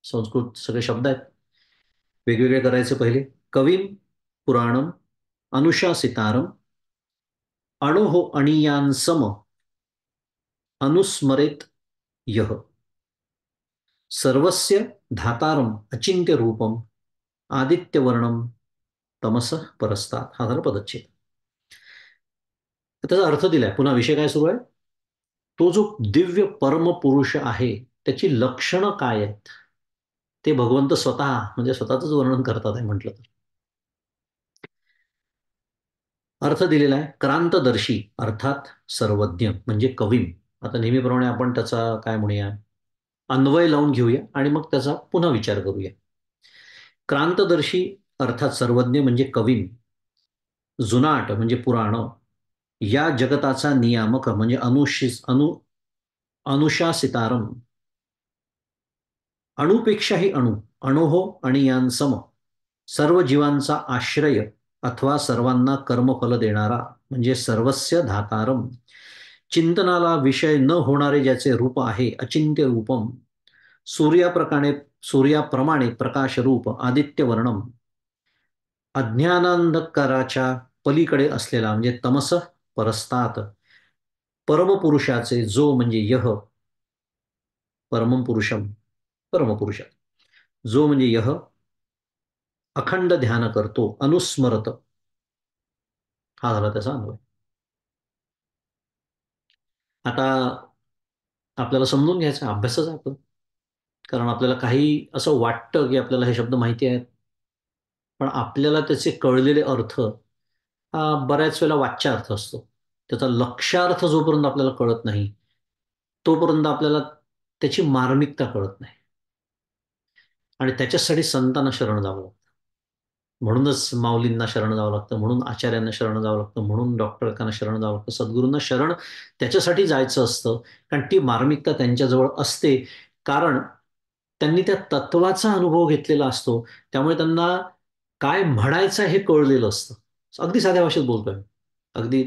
Speaker 1: संस्कृत सगळे शब्द आहेत, वेगवेगळे करायचे. पहिले कविं पुराणम अनुशासितारम अणोः अणीयान् सम अनुस्मरेत यः सर्वस्य धातारम अचिंत्य रूपम आदित्यवर्णम तमसः परस्तात्. हा झाला पदच्छेद. त्याचा अर्थ दिलाय. पुन्हा विषय काय सुरू आहे, तो जो दिव्य परम पुरुष आहे त्याची लक्षणं काय आहेत ते भगवंत स्वतः, म्हणजे स्वतःच वर्णन करतात आहे म्हटलं तर. अर्थ दिलेला आहे क्रांतदर्शी, अर्थात सर्वज्ञ म्हणजे कविम. आता नेहमीप्रमाणे आपण त्याचा काय म्हणूया, अन्वय लावून घेऊया आणि मग त्याचा पुन्हा विचार करूया. क्रांतदर्शी अर्थात सर्वज्ञ म्हणजे कविम, जुनाट म्हणजे पुराण, या जगताचा नियामक म्हणजे अनुशासितारम, अणुपेक्षाही अणु, अणोह आणि यांसम, सर्व जीवांचा आश्रय अथवा सर्वांना कर्मफल देणारा म्हणजे सर्वस्य धातारम, चिंतनाला विषय न होणारे ज्याचे रूप आहे अचिंत्य रूपम, सूर्याप्रमाणे सूर्याप्रमाणे प्रकाश रूप, आदित्यवर्णम, अज्ञानांधकाराच्या पलीकडे असलेला म्हणजे तमस परस्तात, परमपुरुषाचे जो म्हणजे यह, परमं पुरुषम परमपुरुष, जो म्हणजे यह अखंड ध्यान करतो, अनुस्मरत. हा झाला त्याचा अन्वय. आता आपल्याला समजून घ्यायचं, अभ्यासच आहे आपण. कारण आपल्याला काही असं वाटतं की आपल्याला हे शब्द माहिती आहेत, पण आपल्याला त्याचे कळलेले अर्थ हा बऱ्याच वेळेला वाच्यार्थ असतो. त्याचा लक्षार्थ जोपर्यंत आपल्याला कळत नाही तोपर्यंत आपल्याला त्याची मार्मिकता कळत नाही. आणि त्याच्यासाठी संतांना शरण जावं लागतं. म्हणूनच माऊलींना शरण जावं लागतं, म्हणून आचार्यांना शरण जावं लागतं, म्हणून डॉक्टरांना शरण जावं लागतं, सद्गुरूंना शरण त्याच्यासाठी जायचं असतं. कारण ती मार्मिकता त्यांच्याजवळ असते, कारण त्यांनी त्या तत्वाचा अनुभव घेतलेला असतो. त्यामुळे त्यांना काय म्हणायचं हे कळलेलं असतं. अगदी साध्या भाषेत बोलतोय, अगदी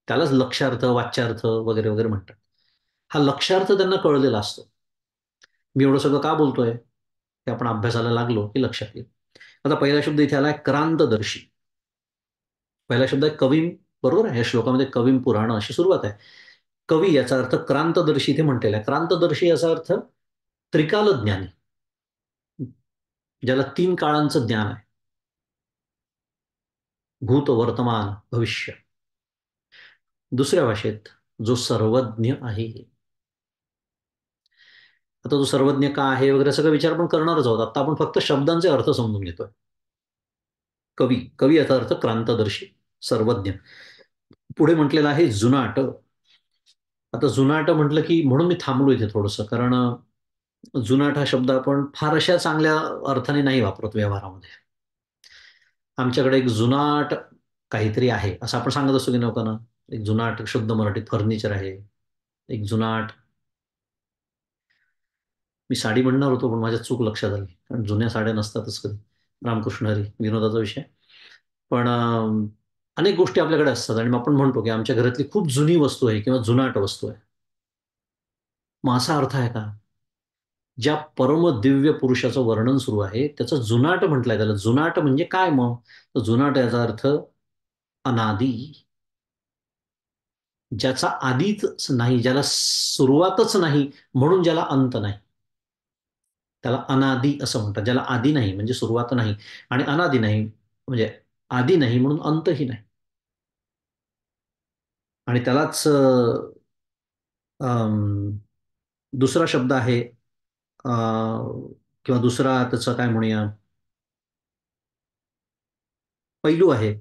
Speaker 1: त्यालाच लक्षार्थ वाच्यार्थ वगैरे वगैरे म्हणतात. हा लक्षार्थ त्यांना कळलेला असतो. मी एवढं सगळं का बोलतोय हे आपण अभ्यासाला लागलो की लक्षात येईल. आता पहिला शब्द इथे आलाय क्रांतदर्शी. पहिला शब्द आहे कविम, बरोबर आहे. या श्लोकामध्ये कविम पुराण अशी सुरुवात आहे. कवी याचा अर्थ क्रांतदर्शी इथे म्हटलेला आहे. क्रांतदर्शी याचा अर्थ त्रिकाल ज्ञानी, ज्याला 3 काळांचं ज्ञान आहे, भूत वर्तमान भविष्य. दुसऱ्या भाषेत जो सर्वज्ञ आहे. आता तो सर्वज्ञ का आहे वगैरे सगळं विचार पण करणारच आहोत. आता आपण फक्त शब्दांचे अर्थ समजून घेतोय. कवी, कवी याचा अर्थ क्रांतदर्शी, सर्वज्ञ. पुढे म्हटलेलं आहे जुनाट. आता जुनाट म्हटलं की म्हणून मी थांबलो इथे थोडंसं, कारण जुनाट हा शब्द आपण फारशा चांगल्या अर्थाने नाही वापरत व्यवहारामध्ये. आमच्याकडे एक जुनाट काहीतरी आहे असं आपण सांगत असतो की लोकांना. एक जुनाट शुद्ध मराठीत फर्निचर आहे, एक जुनाट. मी साडी म्हणणार होतो पण माझ्या चूक लक्षात आली, कारण जुन्या साड्या नसतातच कधी. रामकृष्ण हरी, विनोदाचा विषय. पण अनेक गोष्टी आपल्याकडे असतात आणि आपण म्हणतो की आमच्या घरातली खूप जुनी वस्तू आहे किंवा जुनाट वस्तू आहे. मग असा अर्थ आहे का? ज्या परम दिव्य पुरुषाचं वर्णन सुरू आहे त्याचं जुनाट म्हटलंय. त्याला जुनाट म्हणजे काय? मग तर जुनाट याचा अर्थ अनादी, ज्याचा आधीच नाही, ज्याला सुरुवातच नाही, म्हणून ज्याला अंत नाही, त्याला अनादी असं म्हणतात. ज्याला आधी नाही म्हणजे सुरुवात नाही, आणि अनादी नाही म्हणजे आधी नाही म्हणून अंतही नाही. आणि त्यालाच अम, दुसरा शब्द आहे, किंवा दुसरा त्याचं काय म्हणूया, पैलू आहे.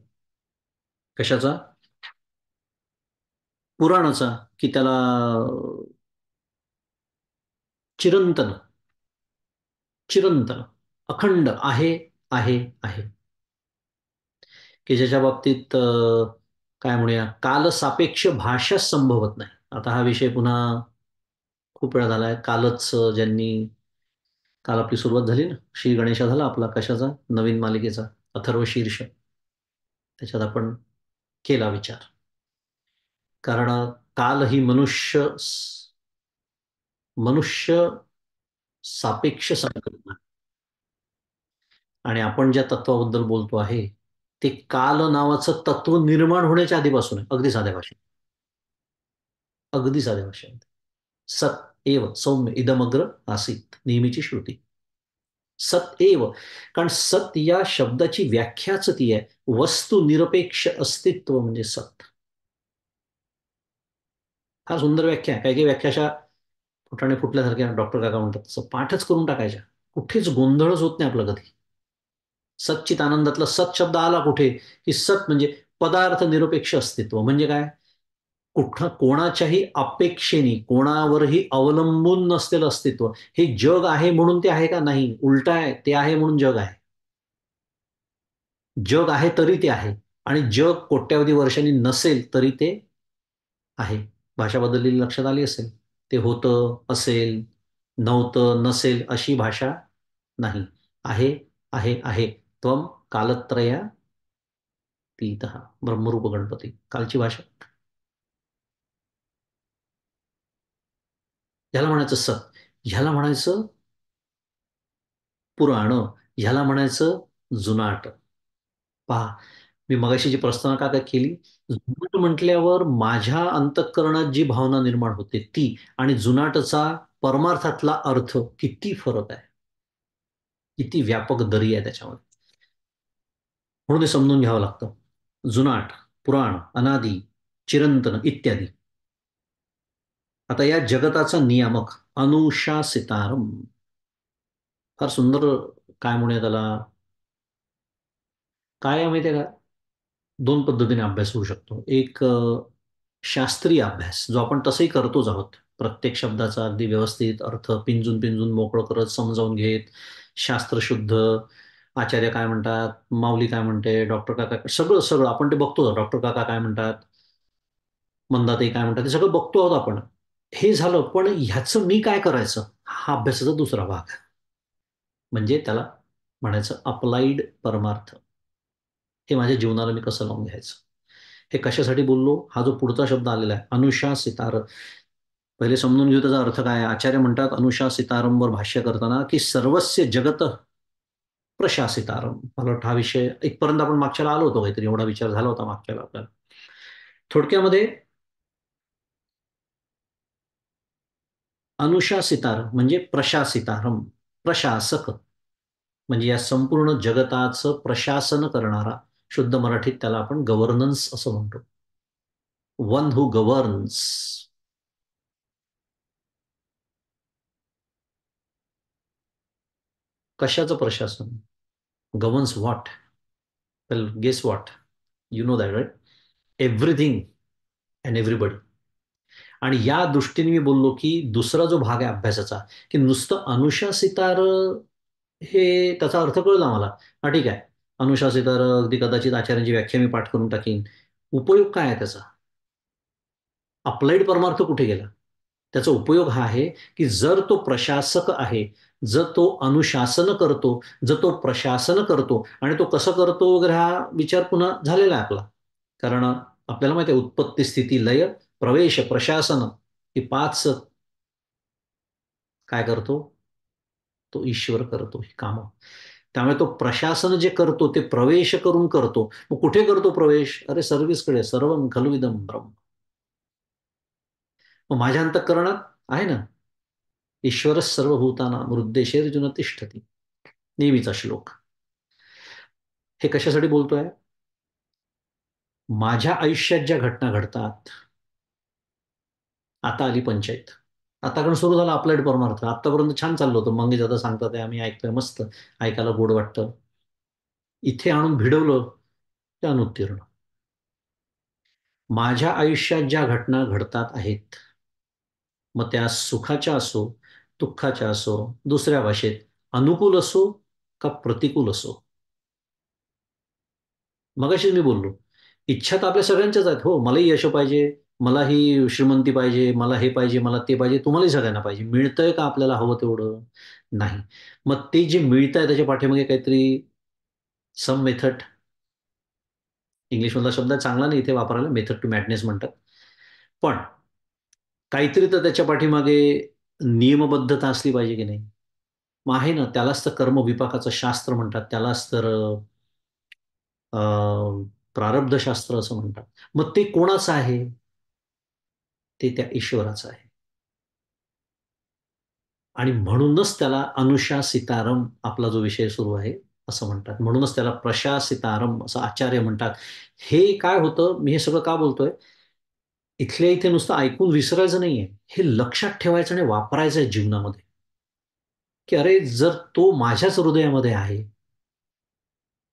Speaker 1: कशाचा? पुराणाचा. की त्याला चिरंतन, चिरंतन, अखंड आहे, आहे, आहे. की ज्याच्या बाबतीत काय म्हणूया, कालसापेक्ष भाषा संभवत नाही. आता हा विषय पुन्हा खूप वेळा झालाय. कालच काल आपली सुरुवात झाली ना, श्री गणेशा झाला आपला कशाचा, नवीन मालिकेचा, अथर्व शीर्ष. त्याच्यात आपण केला विचार. कारण काल ही मनुष्य सापेक्ष संकल्पना. आणि आपण ज्या तत्वाबद्दल बोलतो आहे, ते काल नावाचं तत्व निर्माण होण्याच्या आधीपासून आहे. अगदी साध्या भाषेत, अगदी साध्या भाषेत. सत एव सौम्य इदमग्र आसीत, नेहमीची श्रुती. सत एव, कारण सत या शब्दाची व्याख्याच ती आहे. वस्तू निरपेक्ष अस्तित्व म्हणजे सत. फार सुंदर व्याख्या आहे. काही काही व्याख्या अशा फुटाणे फुटल्यासारख्या, डॉक्टर काका म्हणतात तसं पाठच करून टाकायच्या. कुठेच गोंधळच होत नाही आपला कधी. सच्चित आनंदातला सत शब्द आला कुठे, की सत म्हणजे पदार्थ निरपेक्ष अस्तित्व. म्हणजे काय? कोणाच्याही अपेक्षेने, कोणावरही अवलंबून नसलेलं अस्तित्व. हे जग आहे म्हणून ते आहे का? नाही, उलट आहे, ते आहे म्हणून जग आहे. जग आहे तरी ते आहे, आणि जग कोट्यावधी वर्षांनी नसेल तरी ते आहे. भाषा बदललेली लक्षात आली असेल. ते होतं, असेल, नव्हतं, नसेल अशी भाषा नाही. आहे, आहे, आहे. त्वम कालत्रया तीत ब्रह्मरूप गणपती, कालची भाषा. ह्याला म्हणायचं सत, ह्याला म्हणायचं पुराण, ह्याला म्हणायचं जुनाट. पहा, मी मगाशी जी प्रस्तावना का काय केली, जुनाट म्हटल्यावर माझ्या अंतःकरणात जी भावना निर्माण होते ती, आणि जुनाटचा परमार्थातला अर्थ किती फरक आहे, किती व्यापक दरी आहे त्याच्यामध्ये. म्हणून ते समजून घ्यावं लागतं. जुनाट, पुराण, अनादी, चिरंतन इत्यादी. आता या जगताचा नियामक अनुशासितारम. फार सुंदर, काय म्हणूया त्याला, काय आहे माहिती आहे का? दोन पद्धतीने अभ्यास होऊ शकतो. एक शास्त्रीय अभ्यास, जो आपण तसंही करतोच आहोत. प्रत्येक शब्दाचा अगदी व्यवस्थित अर्थ पिंजून पिंजून मोकळं करत समजावून घेत, शास्त्रशुद्ध. आचार्य काय म्हणतात, माऊली काय म्हणते, डॉक्टर काका, सगळं सगळं आपण ते बघतो. डॉक्टर काका काय म्हणतात, मंदाताई काय म्हणतात, ते सगळं बघतो आहोत आपण. हे झालं, पण ह्याचं मी काय करायचं, हा अभ्यासाचा दुसरा भाग. म्हणजे त्याला म्हणायचं अप्लाइड परमार्थ. हे माझ्या जीवनाला मी कसं लावून घ्यायचं. हे कशासाठी बोललो, हा जो पुढचा शब्द आलेला आहे अनुशासितार, पहिले समजून घेऊ त्याचा अर्थ काय आहे. आचार्य म्हणतात अनुशासितारंवर भाष्य करताना, की सर्वस्य जगत प्रशासितारम. मला वाटतं हा विषय इथपर्यंत आपण मागच्याला आलो होतो, काहीतरी एवढा विचार झाला होता मागच्याला आपल्याला. थोडक्यामध्ये अनुशासितार म्हणजे प्रशासितारम, प्रशासक. म्हणजे या संपूर्ण जगताचं प्रशासन करणारा. शुद्ध मराठीत त्याला आपण गव्हर्नन्स असं म्हणतो. One who governs. कशाचं प्रशासन? Governs what? Well, guess what, you know that, right? Everything and everybody. आणि या दृष्टीने मी बोललो की दुसरा जो भाग आहे अभ्यासाचा, की नुसतं अनुशासितार, हे त्याचा अर्थ कळला मला. हा ठीक आहे, अनुशासितार अगदी कदाचित आचार्यांची व्याख्या मी पाठ करून टाकीन. उपयोग काय आहे त्याचा? अप्लाइड परमार्थ कुठे गेला? त्याचा उपयोग हा आहे, की जर तो प्रशासक आहे, जर तो अनुशासन करतो, जर तो प्रशासन करतो, आणि तो कसं करतो वगैरे हा विचार पुन्हा झालेला आहे आपला. कारण आपल्याला माहिती आहे, उत्पत्ती स्थिती लय प्रवेश प्रशासन, ही पाच काय करतो, तो ईश्वर करतो ही कामं. त्यामुळे तो प्रशासन जे करतो ते प्रवेश करून करतो. मग कुठे करतो प्रवेश? अरे सर्व्हिसकडे. सर्वं खलविदं ब्रह्म. मग माझ्या अंतःकरणात आहे ना, ईश्वर सर्वभूतानां हृद्देशेर्जुन तिष्ठती. नेहमीचा श्लोक. हे कशासाठी बोलतोय? माझ्या आयुष्यात ज्या घटना घडतात, आता आली पंचायत. आताकडून सुरू झाला अप्लाइड परमार्थ. आतापर्यंत छान चाललं होतं. मंगेश दादा सांगतात आहे, आम्ही ऐकतोय, मस्त ऐकायला गोड वाटतं. इथे आणून भिडवलं ते अनुत्तीर्ण. माझ्या आयुष्यात ज्या घटना घडतात आहेत, मग त्या सुखाच्या असो, दुःखाच्या असो, दुसऱ्या भाषेत अनुकूल असो का प्रतिकूल असो. मगाशीच मी बोललो, इच्छा तर आपल्या सगळ्यांच्याच आहेत. हो, मलाही यश पाहिजे, मलाही श्रीमंती पाहिजे, मला हे पाहिजे, मला ते पाहिजे, तुम्हालाही सगळ्यांना पाहिजे. मिळतंय का आपल्याला हवं तेवढं? नाही. मग ते जे मिळतंय त्याच्या पाठीमागे काहीतरी सम मेथड, इंग्लिशमधला शब्द चांगला नाही इथे वापरायला, मेथड टू मॅडनेस म्हणतात. पण काहीतरी तर त्याच्या पाठीमागे नियमबद्धता असली पाहिजे की नाही? मग आहे ना, त्यालाच तर कर्मविपाकाचं शास्त्र म्हणतात, त्यालाच तर प्रारब्धशास्त्र असं म्हणतात. मग ते कोणाचं आहे? ते त्या ईश्वराचं आहे. आणि म्हणूनच त्याला अनुशासितारम, आपला जो विषय सुरू आहे, असं म्हणतात. म्हणूनच त्याला प्रशासितारम असं आचार्य म्हणतात. हे काय होतं, मी हे सगळं का बोलतोय? इथल्या इथे नुसतं ऐकून विसरायचं नाहीये, हे लक्षात ठेवायचं आणि वापरायचं आहे जीवनामध्ये. की अरे, जर तो माझ्याच हृदयामध्ये आहे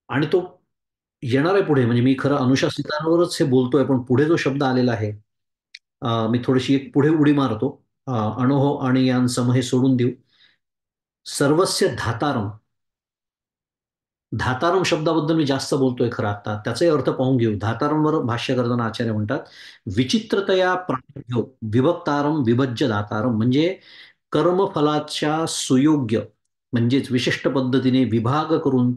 Speaker 1: आणि तो येणार आहे पुढे, म्हणजे मी खरं अनुशासितांवरच हे बोलतोय, पण पुढे जो शब्द आलेला आहे, मी थोडीशी एक पुढे उडी मारतो. अणोहो आणि यान सम हे सोडून देऊ. सर्वस्य धातारम. धातारम शब्दाबद्दल मी जास्त बोलतोय खरं आता, त्याचाही अर्थ पाहून घेऊ. धातारमवर भाष्य करताना आचार्य म्हणतात, विचित्रतया प्राणभ्यो विभक्तारम विभज्य दातारम, म्हणजे कर्मफलाच्या सुयोग्य, म्हणजेच विशिष्ट पद्धतीने विभाग करून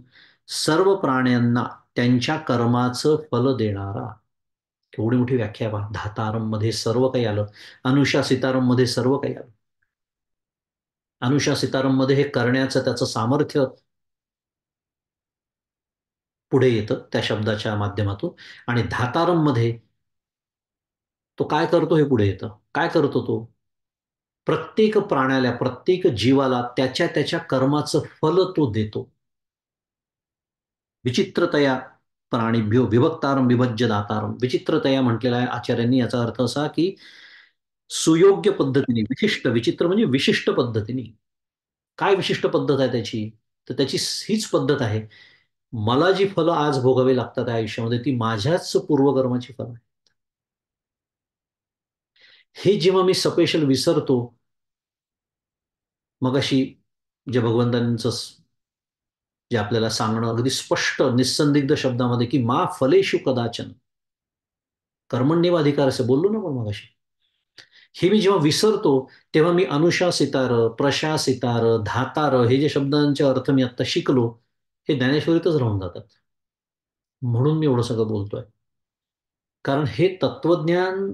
Speaker 1: सर्व प्राण्यांना त्यांच्या कर्माचं फल देणारा. केवढी मोठी व्याख्या आहे पहा. धातारम मध्ये सर्व काही आलं. अनुषा सीतारम मध्ये सर्व काही आलं. अनुषा सीतारम मध्ये हे करण्याचं त्याचं सामर्थ्य पुढे येतं त्या शब्दाच्या माध्यमातून. आणि धातारम मध्ये तो काय करतो हे पुढे येतं. काय करतो तो? प्रत्येक प्राण्याला, प्रत्येक जीवाला त्याच्या त्याच्या कर्माचं फल तो देतो. विचित्रतया प्राणीभ्यो विभक्तारम विभज्य दातारम. विचित्रतया म्हटलेला आहे आचार्यांनी. याचा अर्थ असा की सुयोग्य पद्धतीने, विशिष्ट, विचित्र म्हणजे विशिष्ट पद्धतीने. काय विशिष्ट पद्धत आहे त्याची? तर त्याची हीच पद्धत आहे, मला जी फलं आज भोगावी लागतात आयुष्यामध्ये, ती माझ्याच पूर्वकर्माची फलं आहे. हे जेव्हा मी सपेशल विसरतो, मग अशी जे भगवंतांचं जे आपल्याला सांगणं अगदी स्पष्ट निस्संदिग्ध शब्दामध्ये, की मा फलेषु कदाचन कर्मण्येवाधिकार, असं बोललो ना पण मग अशी. हे मी जेव्हा विसरतो, तेव्हा मी अनुशासितार, प्रशासितार, धातार, हे जे शब्दांचे अर्थ मी आता शिकलो, हे ज्ञानेश्वरीतच राहून जातात. म्हणून मी एवढं सगळं बोलतोय. कारण हे तत्वज्ञान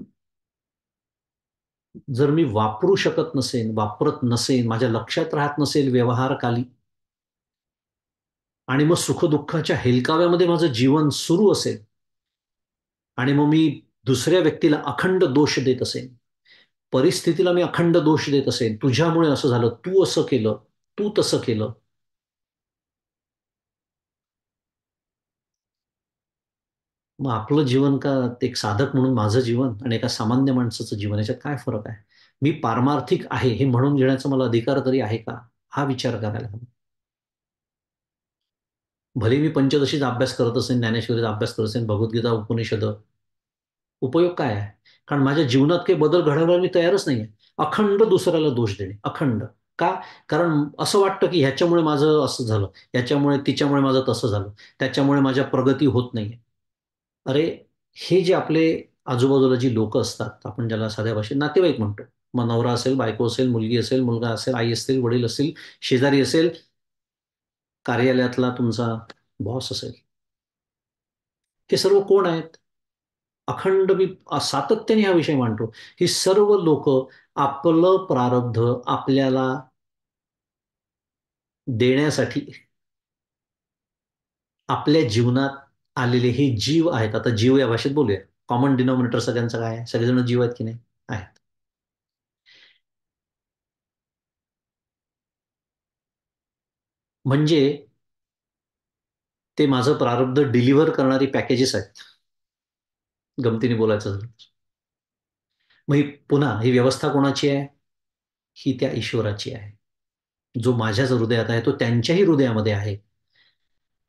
Speaker 1: जर मी वापरू शकत नसेन, वापरत नसेन, माझ्या लक्षात राहत नसेल व्यवहारकाली, आणि मग सुखदुःखाच्या हेलकाव्यामध्ये माझं जीवन सुरू असेल, आणि मग मी दुसऱ्या व्यक्तीला अखंड दोष देत असेन, परिस्थितीला मी अखंड दोष देत असेन, तुझ्यामुळे असं झालं, तू असं केलं, तू तसं केलं, मग आपलं जीवन का, एक साधक म्हणून माझं जीवन आणि एका सामान्य माणसाचं जीवन, याच्यात काय फरक आहे? मी पारमार्थिक आहे हे म्हणून घेण्याचा मला अधिकार तरी आहे का? हा विचार करायला हवा. भले मी पंचदशीचा अभ्यास करत असेल, ज्ञानेश्वरीचा अभ्यास करत असेल, भगवद्गीता, उपनिषद, उपयोग काय आहे? कारण माझ्या जीवनात काही बदल घडवायला मी तयारच नाहीये. अखंड दुसऱ्याला दोष देणे, अखंड. का? कारण असं वाटतं की ह्याच्यामुळे माझं असं झालं, ह्याच्यामुळे तिच्यामुळे माझं तसं झालं, त्याच्यामुळे माझ्या प्रगती होत नाहीये. अरे, हे जे आपले आजूबाजूला जी लोक असतात, आपण ज्याला साध्या भाषेत नातेवाईक म्हणतो, मग नवरा असेल, बायको असेल, मुलगी असेल, मुलगा असेल, आई असेल, वडील असेल, शेजारी असेल, कार्यालयातला तुमचा बॉस असेल, हे सर्व कोण आहेत? अखंड मी सातत्याने हा विषय मांडतो. ही सर्व लोक आपलं प्रारब्ध आपल्याला देण्यासाठी आपल्या जीवनात आलेले हे जीव आहेत. आता जीव या भाषेत बोलूया. कॉमन डिनॉमिनेटर सगळ्यांचं काय आहे? सगळेजण जीव आहेत की नाही? आहेत. म्हणजे ते माझं प्रारब्ध डिलिव्हर करणारी पॅकेजेस आहेत. गमतीने बोलायचं झालं. मग पुन्हा ही व्यवस्था कोणाची आहे? ही त्या ईश्वराची आहे. जो माझ्याच हृदयात आहे तो त्यांच्याही हृदयामध्ये आहे.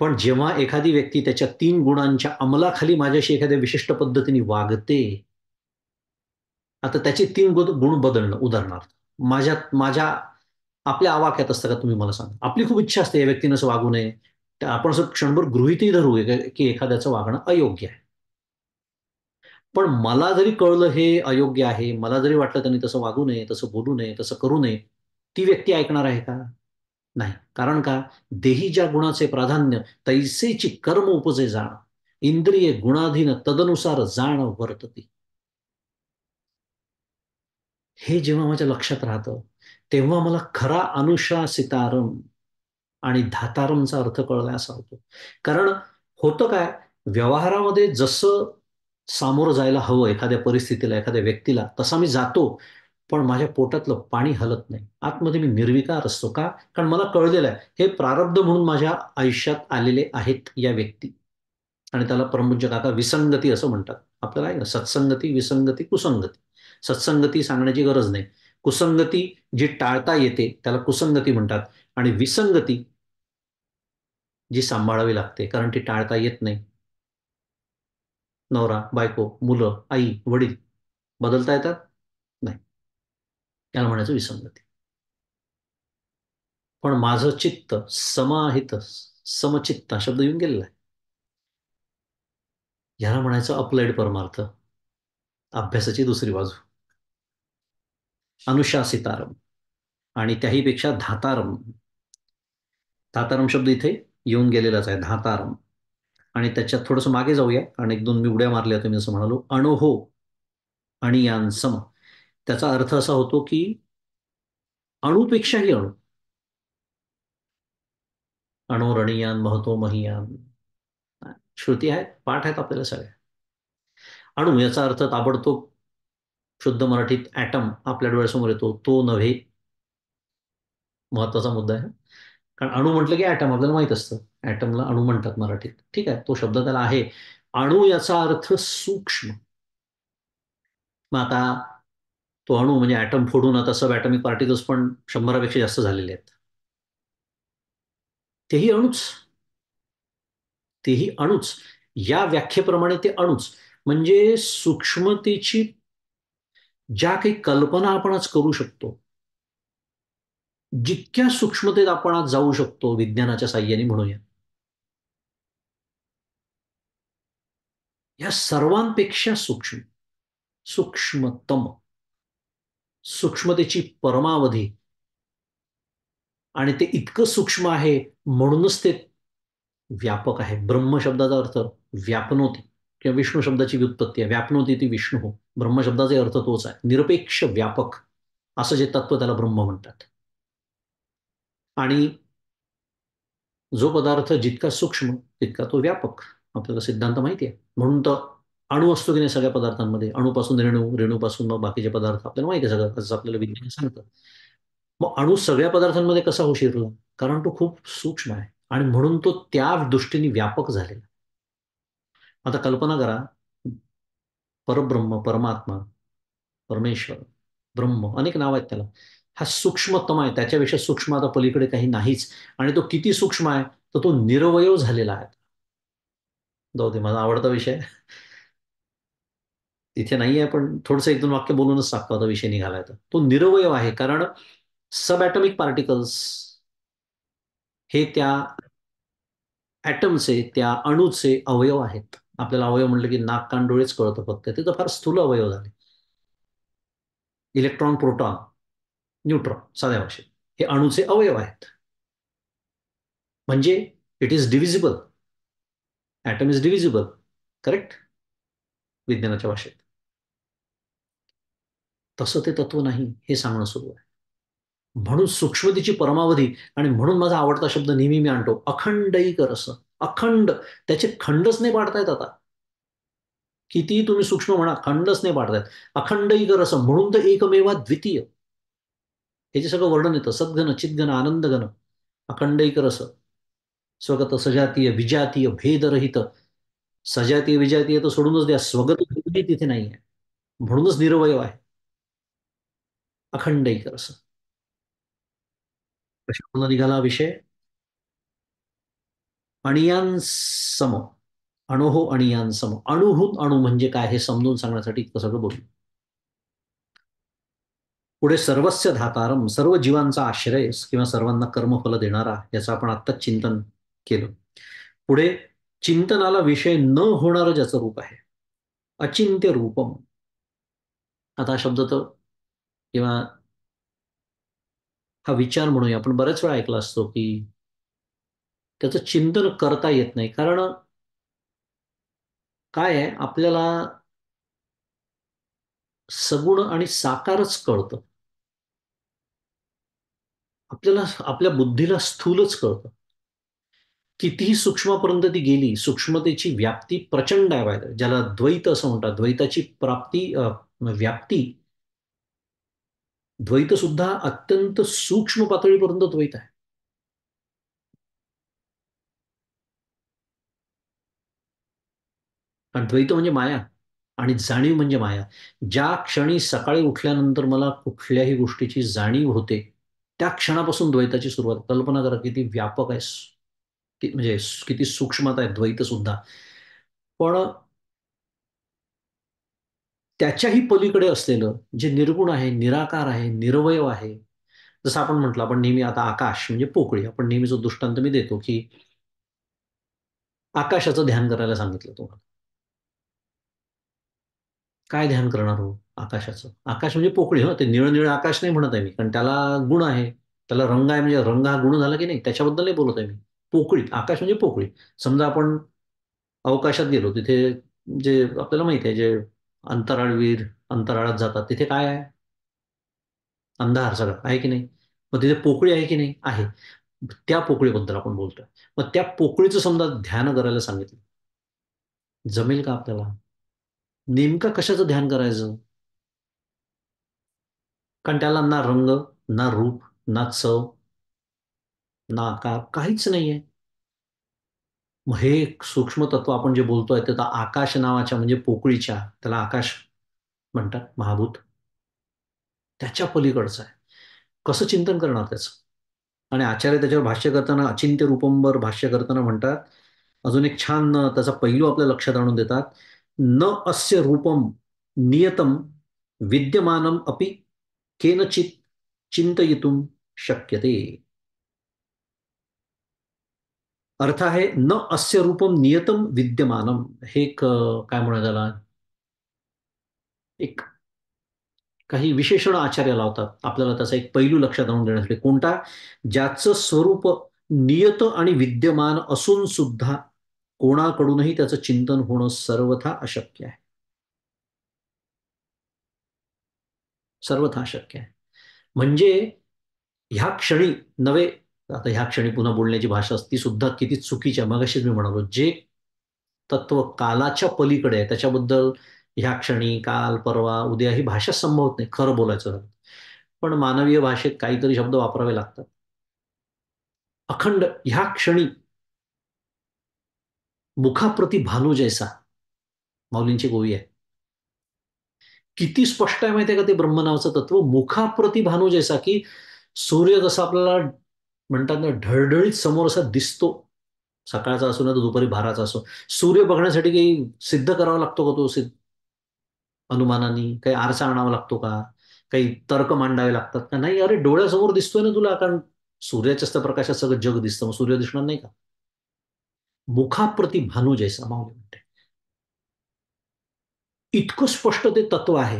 Speaker 1: पण जेव्हा एखादी व्यक्ती त्याच्या 3 गुणांच्या अंमलाखाली माझ्याशी एखाद्या विशिष्ट पद्धतीने वागते, आता त्याचे 3 गुण बदलणं, उदाहरणार्थ माझ्या आपल्या आवाक्यात असतं का तुम्ही मला सांगा? आपली खूप इच्छा असते या व्यक्तीनं असं वागू नये. तर आपण असं क्षणभर गृहीतही धरू की एखाद्याचं वागणं अयोग्य आहे. पण मला जरी कळलं हे अयोग्य आहे, मला जरी वाटलं त्यांनी तसं वागू नये, तसं बोलू नये, तसं करू नये, ती व्यक्ती ऐकणार आहे का? नाही. कारण का? देही ज्या गुणाचे प्राधान्य, तैसेची कर्म उपजे जाण. इंद्रिये गुणाधीन तदनुसार जाण वर्तती. हे जेव्हा माझ्या लक्षात राहतं, तेव्हा मला खरा अनुशासितारम आणि धातारमचा अर्थ कळला असा होतो. कारण होतं काय, व्यवहारामध्ये जसं सामोरं जायला हवं एखाद्या परिस्थितीला, एखाद्या व्यक्तीला, तसा मी जातो. पण माझ्या पोटातलं पाणी हलत नाही. आतमध्ये मी निर्विकार असतो. का? कारण मला कळलेलं आहे, हे प्रारब्ध म्हणून माझ्या आयुष्यात आलेले आहेत या व्यक्ती. आणि त्याला परमपूज्य काका विसंगती असं म्हणतात. आपल्याला आहे ना, सत्संगती, विसंगती, कुसंगती. सत्संगती सांगण्याची गरज नाही. कुसंगती जी टाळता येते त्याला कुसंगती म्हणतात. आणि विसंगती जी सांभाळावी लागते कारण ती टाळता येत नाही. नवरा, बायको, मुलं, आई, वडील बदलता येतात? नाही. त्याला म्हणायचं विसंगती. पण माझं चित्त समाहित, समचित्त हा शब्द येऊन गेलेला आहे. ह्याला म्हणायचं अप्लाइड परमार्थ, अभ्यासाची दुसरी बाजू. अनुशासितारम आणि त्याही पेक्षा धातारम. धातारम शब्द इथे येऊन गेलेलाच आहे, धातारम. आणि त्याच्यात थोडंसं मागे जाऊया आणि 1-2 मी उड्या मारल्या होत्या मी जसं म्हणालो. अणोहो आणि यानसम. त्याचा अर्थ असा होतो की अणुपेक्षाही अणु. अणोरणीयान महतो महियान. श्रुती आहेत, पाठ आहेत आपल्याला सगळ्या. अणु याचा अर्थ ताबडतोब शुद्ध मराठीत ॲटम आपल्या डोळ्यासमोर येतो, तो नव्हे. महत्वाचा मुद्दा आहे. कारण अणू म्हटलं की ॲटम आपल्याला माहित असतं. ॲटमला अणू म्हणतात मराठीत. ठीक आहे, तो शब्द त्याला आहे. अणू याचा अर्थ सूक्ष्म. मग आता तो अणू म्हणजे ॲटम फोडून आता सब ॲटॉमिक पार्टिकल्स पण 100पेक्षा जास्त झालेले आहेत. तेही अणूच. तेही अणूच. या व्याख्येप्रमाणे ते अणूच. म्हणजे सूक्ष्मतेची ज्या काही कल्पना आपण आज करू शकतो, जितक्या सूक्ष्मतेत आपण आज जाऊ शकतो विज्ञानाच्या साह्याने म्हणूया, या सर्वांपेक्षा सूक्ष्म, सूक्ष्मतम, सूक्ष्मतेची परमावधी. आणि ते इतकं सूक्ष्म आहे म्हणूनच ते व्यापक आहे. ब्रह्म शब्दाचा अर्थ व्यापनोती किंवा विष्णू शब्दाची व्युत्पत्ती आहे. व्यापनोती ती विष्णू. ब्रह्म शब्दाचा अर्थ तोच आहे, निरपेक्ष व्यापक. असं जे तत्व त्याला ब्रह्म म्हणतात. आणि जो पदार्थ जितका सूक्ष्म तितका तो व्यापक. आपल्याला सिद्धांत माहिती आहे. म्हणून तर अणू असतो की नाही सगळ्या पदार्थांमध्ये, अणूपासून रेणू, रेणूपासून मग बाकीचे पदार्थ आपल्याला माहिती आहे सगळं, असं आपल्याला विज्ञान सांगतं. मग अणू सगळ्या पदार्थांमध्ये कसा हो शिरला? कारण तो खूप सूक्ष्म आहे आणि म्हणून तो त्या दृष्टीने व्यापक झालेला. आता कल्पना करा, परब्रह्म, परमात्मा, परमेश्वर, ब्रह्म, अनेक नाव आहेत त्याला. हा सूक्ष्मतम आहे, त्याच्यापेक्षा सूक्ष्म आता पलीकडे काही नाहीच. आणि तो किती सूक्ष्म आहे, तर तो निरवयव झालेला आहे. जाऊ दे, माझा आवडता विषय तिथे नाही आहे, पण थोडंसं 1-2 वाक्य बोलूनच टाकतो आता, विषय निघालाय तर. तो निरवयव आहे कारण सब ॲटॉमिक पार्टिकल्स हे त्या ॲटमचे, त्या अणूचे अवयव आहेत. आपल्याला अवयव म्हटलं की नाक, कान, डोळेच कळतं फक्त. ते तर फार स्थूल अवयव झाले. इलेक्ट्रॉन, प्रोटॉन, न्यूट्रॉन, साध्या भाषेत हे अणूचे अवयव आहेत. म्हणजे it is divisible. Atom is divisible. Correct? विज्ञानाच्या भाषेत. तसं ते तत्व नाही, हे सांगणं सुरू आहे. म्हणून सूक्ष्मतेची परमावधी. आणि म्हणून माझा आवडता शब्द नेहमी मी आणतो, अखंडैक रस. अखंड. त्याचे खंडच नाही पाडता येत आता. कितीही तुम्ही सूक्ष्म म्हणा, खंडच नाही पाडता येत. अखंडैक रस म्हणून तर एकमेवा द्वितीय. हे जे सगळं वर्णन येतं, सद्गण चिद्गण आनंदगण, अखंडैक रस, स्वगत सजातीय विजातीय भेदरहित. सजातीय विजातीय तर सोडूनच द्या, स्वगत भेदही तिथे नाही आहे. म्हणूनच निरवय आहे. अखंडैक रस. कशातून निघाला विषय? अणियांसम. अणोहो अणियांसम. अणुहून अणु म्हणजे काय हे समजून सांगण्यासाठी इतकं सगळं बोलू. पुढे सर्वस्य धातारम, सर्व जीवांचा आश्रय किंवा सर्वांना कर्मफल देणारा, याचं आपण आत्ताच चिंतन केलं. पुढे चिंतनाला विषय न होणारं ज्याचं रूप आहे, अचिंत्य रूपम. आता हा शब्द तर किंवा हा विचार म्हणूया, आपण बऱ्याच वेळा ऐकला असतो की त्याचं चिंतन करता येत नाही. कारण काय आहे, आपल्याला सगुण आणि साकारच कळतं. आपल्याला आपल्या बुद्धीला स्थूलच कळतं. कितीही सूक्ष्मापर्यंत ती गेली, सूक्ष्मतेची व्याप्ती प्रचंड आहे बाहेर, ज्याला द्वैत असं म्हणतात. द्वैताची प्राप्ती, व्याप्ती. द्वैत सुद्धा अत्यंत सूक्ष्म पातळीपर्यंत द्वैत आहे. आणि द्वैत म्हणजे माया, आणि जाणीव म्हणजे माया. ज्या क्षणी सकाळी उठल्यानंतर मला कुठल्याही गोष्टीची जाणीव होते, त्या क्षणापासून द्वैताची सुरुवात. कल्पना करा किती व्यापक आहे, म्हणजे किती सूक्ष्मता आहे द्वैत सुद्धा. पण त्याच्याही पलीकडे असलेलं जे निर्गुण आहे, निराकार आहे, निरवयव आहे. जसं आपण म्हटलं, आपण नेहमी आता आकाश म्हणजे पोकळी, आपण नेहमी जो दृष्टांत मी देतो की आकाशाचं ध्यान करायला सांगितलं तुम्हाला. काय ध्यान करणार हो आकाशाचं? आकाश म्हणजे पोकळी. हो, ते निळ निळ आकाश नाही म्हणत आहे मी, कारण त्याला गुण आहे, त्याला रंग आहे. म्हणजे रंग हा गुण झाला की नाही, त्याच्याबद्दल नाही बोलत आहे मी. पोकळी, आकाश म्हणजे पोकळी. समजा आपण अवकाशात गेलो, तिथे जे आपल्याला माहिती आहे, जे अंतराळवीर अंतराळात जातात, तिथे काय आहे? अंधार सगळं आहे की नाही? मग तिथे पोकळी आहे की नाही? आहे. त्या पोकळीबद्दल आपण बोलतोय. मग त्या पोकळीचं समजा ध्यान करायला सांगितलं, जमेल का आपल्याला? नेमकं कशाचं ध्यान करायचं? कारण त्याला ना रंग, ना रूप, ना चव, ना आकार, काहीच नाहीये. मग हे सूक्ष्म तत्व आपण जे बोलतोय, ते तर आकाश नावाच्या म्हणजे पोकळीच्या, त्याला आकाश म्हणतात, महाभूत, त्याच्या पलीकडचं आहे. कसं चिंतन करणार त्याचं? आणि आचार्य त्याच्यावर भाष्य करताना, अचिंत्य रूपंबर भाष्य करताना म्हणतात, अजून एक छान त्याचा पैलू आपल्या लक्षात आणून देतात. न अस्य रूपम नियतम विद्यमानम अपि केनचित चिंतयितुम शक्यते. अर्थ आहे, न अस्य रूपम नियतम विद्यमानम. हे एक काय म्हणूया त्याला, एक काही विशेषण आचार्य लावतात आपल्याला त्याचा एक पैलू लक्षात आणून देण्यासाठी. कोणता? ज्याचं स्वरूप नियत आणि विद्यमान असून सुद्धा कोणाकडूनही त्याचं चिंतन होणं सर्वथा अशक्य आहे. सर्वथा अशक्य आहे. म्हणजे ह्या क्षणी नव्हे, आता ह्या क्षणी पुन्हा बोलण्याची भाषा ती सुद्धा किती चुकीची आहे. मगाशीच मी म्हणालो, जे तत्व कालाच्या पलीकडे आहे त्याच्याबद्दल ह्या क्षणी, काल, परवा, उद्या ही भाषा संभवत नाही, खरं बोलायचं झालं. पण मानवीय भाषेत काहीतरी शब्द वापरावे लागतात. अखंड ह्या क्षणी मुखाप्रती भानू जैसा, माऊलींची गोळी आहे. किती स्पष्ट आहे माहिती आहे का ते ब्रह्मनावाचं तत्व? मुखाप्रती भानू जैसा, की सूर्य जसा आपल्याला म्हणतात ना, ढळढळीत समोर असा दिसतो, सकाळचा असो ना तर दुपारी बाराचा असो. सूर्य बघण्यासाठी काही सिद्ध करावा लागतो का? तो अनुमानाने काही आरसा आणावा लागतो का? काही तर्क मांडावे लागतात का? नाही. अरे डोळ्यासमोर दिसतोय ना तुला, कारण सूर्याच्या असतं प्रकाशात सगळं जग दिसतं, मग सूर्य दिसणार नाही का? मुखाप्रती भानू जैसा, माऊली म्हणते. इतकं स्पष्ट ते तत्व आहे.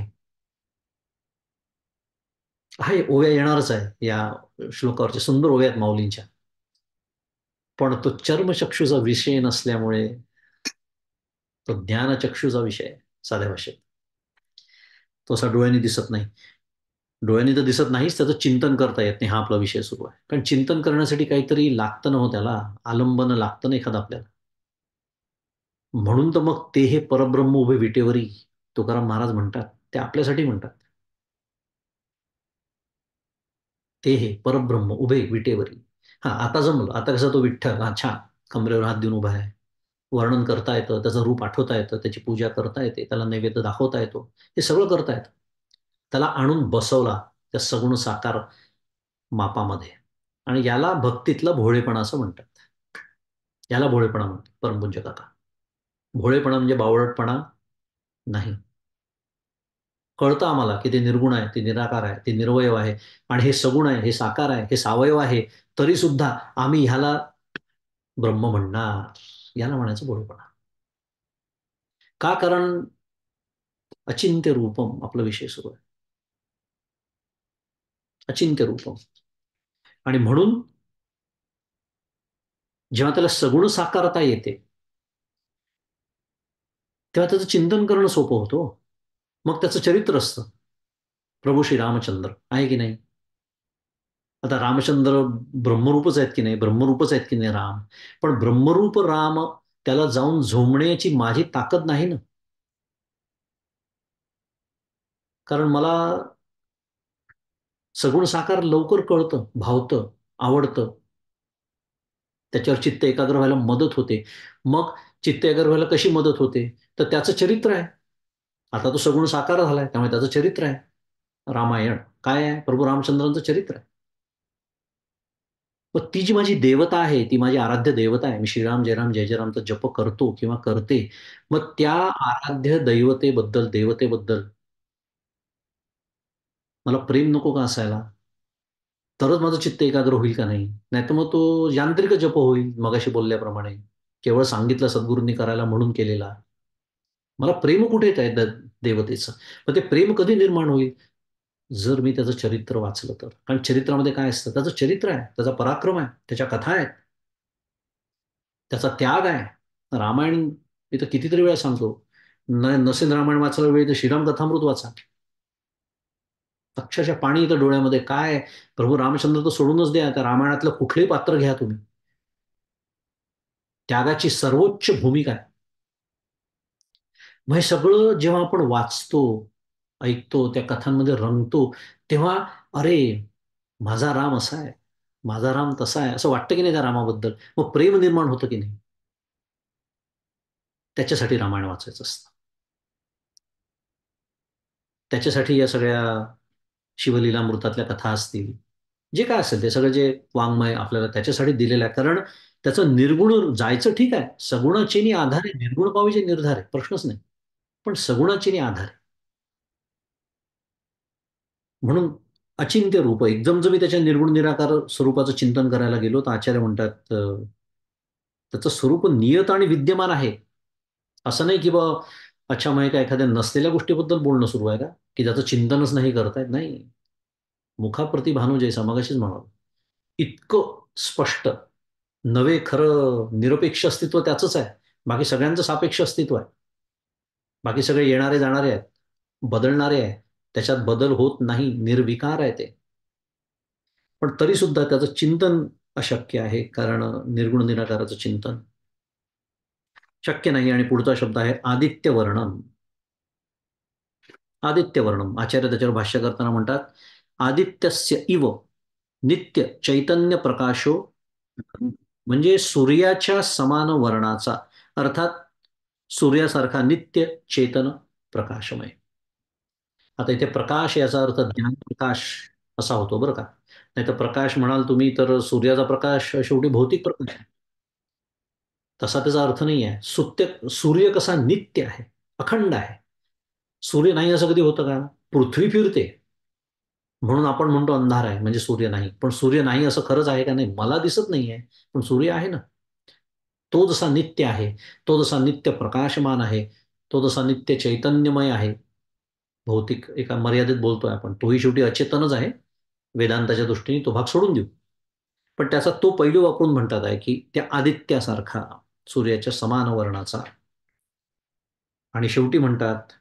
Speaker 1: आहे, ओव्या येणारच आहे या श्लोकावरच्या, सुंदर ओव्या आहेत माऊलींच्या. पण तो चर्मचक्षुचा विषय नसल्यामुळे तो ज्ञानचक्षुचा विषय आहे. साध्या भाषेत तो असा डोळ्यांनी दिसत नाही. डोळ्यांनी तर दिसत नाहीच, त्याचं चिंतन करता येत नाही, हा आपला विषय सुरू आहे. कारण चिंतन करण्यासाठी काहीतरी लागतं ना हो त्याला, आलंबन लागतं ना एखादं आपल्याला. म्हणून तर मग ते हे परब्रह्म उभे विटेवरी तुकाराम महाराज म्हणतात, ते आपल्यासाठी म्हणतात. ते हे परब्रह्म उभे विटेवरी. हा, आता जमलं. आता कसं तो विठ्ठल, हा छान कमरेवर हात देऊन उभा आहे. वर्णन करता येतं, त्याचं रूप आठवता येतं, त्याची पूजा करता येते, त्याला नैवेद्य दाखवता येतो, हे सगळं करता येतं. त्याला आणून बसवला त्या सगुण साकार मापामध्ये. आणि याला भक्तीतला भोळेपणा असं म्हणतात. याला भोळेपणा म्हणतात परमपूज्य काका. भोळेपणा म्हणजे बावळटपणा नाही. कळतं आम्हाला की ते निर्गुण आहे, ते निराकार आहे, ते निर्वयव आहे, आणि हे सगुण आहे, हे साकार आहे, हे सावयव आहे, तरी सुद्धा आम्ही ह्याला ब्रह्म म्हणणार. याला म्हणायचं भोळेपणा. का? कारण अचिंत्य रूपम आपला विषय सुरू आहे. अचिंत्य रूपम. आणि म्हणून जेव्हा त्याला सगुण साकारता येते, तेव्हा त्याचं चिंतन करणं सोपं होतं हो. मग त्याचं चरित्र असतं. प्रभू श्री रामचंद्र आहे की नाही? आता रामचंद्र ब्रह्मरूपच आहेत की नाही? ब्रह्मरूपच आहेत की नाही राम? पण ब्रह्मरूप राम त्याला जाऊन झोंबण्याची माझी ताकद नाही ना. कारण मला सगुण साकार लवकर कळतं, भावतं, आवडतं. त्याच्यावर चित्त एकाग्र व्हायला मदत होते. मग चित्त एकाग्र व्हायला कशी मदत होते? तर त्याचं चरित्र आहे. आता तो सगुण साकार झालाय, त्यामुळे त्याचं चरित्र आहे. रामायण काय आहे? प्रभू रामचंद्रांचं चरित्र आहे. मग ती जी माझी देवता आहे, ती माझी आराध्य देवता आहे. मी श्रीराम जयराम जय जयरामचा जप करतो किंवा करते. मग त्या आराध्य दैवतेबद्दल, देवतेबद्दल मला प्रेम नको का असायला? तरच माझं चित्त एकाग्र होईल का नाही? नाहीतर मग तो यांत्रिक जप होईल, मगाशी बोलल्याप्रमाणे. केवळ सांगितलं सद्गुरूंनी करायला म्हणून केलेला. मला प्रेम कुठे येत आहे देवतेचं? मग ते प्रेम कधी निर्माण होईल? जर मी त्याचं चरित्र वाचलं तर. कारण चरित्रामध्ये काय असतं? त्याचं चरित्र आहे, त्याचा पराक्रम आहे, त्याच्या कथा आहेत, त्याचा त्याग आहे. रामायण मी तर कितीतरी वेळा सांगतो. नसेल रामायण वाचायला वेळ तर श्रीराम कथामृत वाचा. अक्षरशः पाणी येतं डोळ्यामध्ये. काय प्रभू रामचंद्र तर सोडूनच द्या, त्या रामायणातलं कुठलंही पात्र घ्या तुम्ही. त्यागाची सर्वोच्च भूमिका आहे. मग हे सगळं जेव्हा आपण वाचतो, ऐकतो, त्या कथांमध्ये रंगतो, तेव्हा अरे, माझा राम असा आहे, माझा राम तसा आहे, असं वाटतं की नाही त्या रामाबद्दल? मग प्रेम निर्माण होतं की नाही? त्याच्यासाठी रामायण वाचायचं असतं. त्याच्यासाठी या सगळ्या शिवलीलामृतातल्या कथा असतील, जे काय असेल ते सगळं जे वाङ्मय आपल्याला त्याच्यासाठी दिलेलं आहे. कारण त्याचं निर्गुण जायचं ठीक आहे, सगुणाचेनी आधारे निर्गुण पावीचे निर्धार आहे, प्रश्नच नाही. पण सगुणाचेनी आधार आहे. म्हणून अचिंत्य रूप एकदम जर मी त्याच्या निर्गुण निराकार स्वरूपाचं चिंतन करायला गेलो तर आचार्य म्हणतात त्याचं स्वरूप नियत आणि विद्यमान आहे. असं नाही की बा अच्छा मग का एखाद्या नसलेल्या गोष्टीबद्दल बोलणं सुरू आहे का, की ज्याचं चिंतनच नाही करतायत? नाही. मुखाप्रती भानू जैसा मगाशीच म्हणालो. इतकं स्पष्ट नवे खरं निरपेक्ष अस्तित्व त्याचंच आहे. बाकी सगळ्यांचं सापेक्ष अस्तित्व आहे. बाकी सगळे येणारे जाणारे आहेत, बदलणारे आहे. त्याच्यात बदल होत नाही, निर्विकार आहे ते. पण तरी सुद्धा त्याचं चिंतन अशक्य आहे, कारण निर्गुण निराकाराचं चिंतन शक्य नाही. आणि पुढचा शब्द आहे आदित्य वर्णन. आदित्य वर्णम आचार्य त्याच्यावर भाष्य करताना म्हणतात, आदित्यस्य इव नित्य चैतन्य प्रकाशो, म्हणजे सूर्याच्या समान वर्णाचा, अर्थात सूर्यासारखा नित्य चेतन प्रकाशमय. आता इथे प्रकाश याचा अर्थ ज्ञान प्रकाश असा होतो बरं का. नाही तर प्रकाश म्हणाल तुम्ही तर सूर्याचा प्रकाश शेवटी भौतिक प्रकाश आहे. तसा त्याचा अर्थ नाही आहे. सूर्य कसा नित्य आहे, अखंड आहे. सूर्य नाही असं कधी होतं का? पृथ्वी फिरते म्हणून आपण म्हणतो अंधार आहे म्हणजे सूर्य नाही. पण सूर्य नाही असं खरंच आहे का? नाही, मला दिसत नाहीये, पण सूर्य आहे ना. तो जसा नित्य आहे, तो जसा नित्य प्रकाशमान आहे, तो जसा नित्य चैतन्यमय आहे. भौतिक एका मर्यादित बोलतोय आपण, तोही शेवटी अचेतनच आहे. वेदांताच्या दृष्टीने तो भाग सोडून देऊ. पण त्याचा तो पैलू वापरून म्हणतात आहे की त्या आदित्यासारखा, सूर्याच्या समान वर्णाचा. आणि शेवटी म्हणतात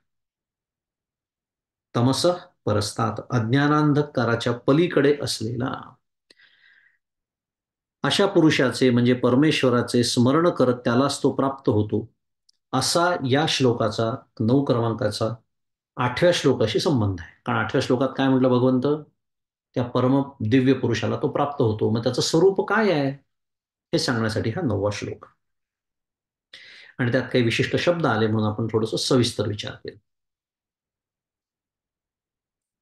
Speaker 1: तमस परस्तात अज्ञानांधकाराच्या पलीकडे असलेला अशा पुरुषाचे म्हणजे परमेश्वराचे स्मरण करत त्यालाच तो प्राप्त होतो, असा या श्लोकाचा 9 क्रमांकाचा 8व्या श्लोकाशी संबंध आहे. कारण 8व्या श्लोकात काय म्हटलं भगवंत? त्या परम दिव्य पुरुषाला तो प्राप्त होतो. मग त्याचं स्वरूप काय आहे हे सांगण्यासाठी हा 9वा श्लोक. आणि त्यात काही विशिष्ट शब्द आले म्हणून आपण थोडंसं सविस्तर विचार केला.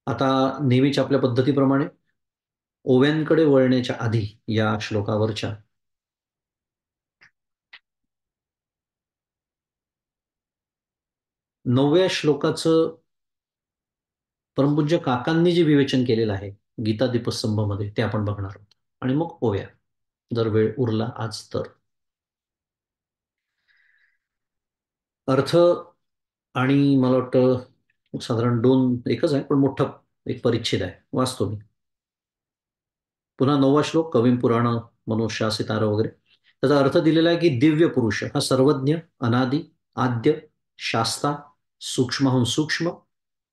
Speaker 1: आता नेहमीच्या आपल्या पद्धतीप्रमाणे ओव्यांकडे वळण्याच्या आधी या श्लोकावरच्या 9व्या श्लोकाचं परमपूज्य काकांनी जे विवेचन केलेलं आहे गीता दीपस्तंभमध्ये ते आपण बघणार आहोत. आणि मग ओव्या, जर वेळ उरला आज तर. अर्थ आणि मला वाटतं साधारण दोन एकच आहे, पण मोठा एक परिच्छेद आहे, वाचतो मी. पुन्हा 9वा श्लोक, कविम पुराण मनुष्यासितार वगैरे. त्याचा अर्थ दिलेला आहे की दिव्य पुरुष हा सर्वज्ञ, अनादि, आद्य, शास्ता, सूक्ष्महून सूक्ष्म,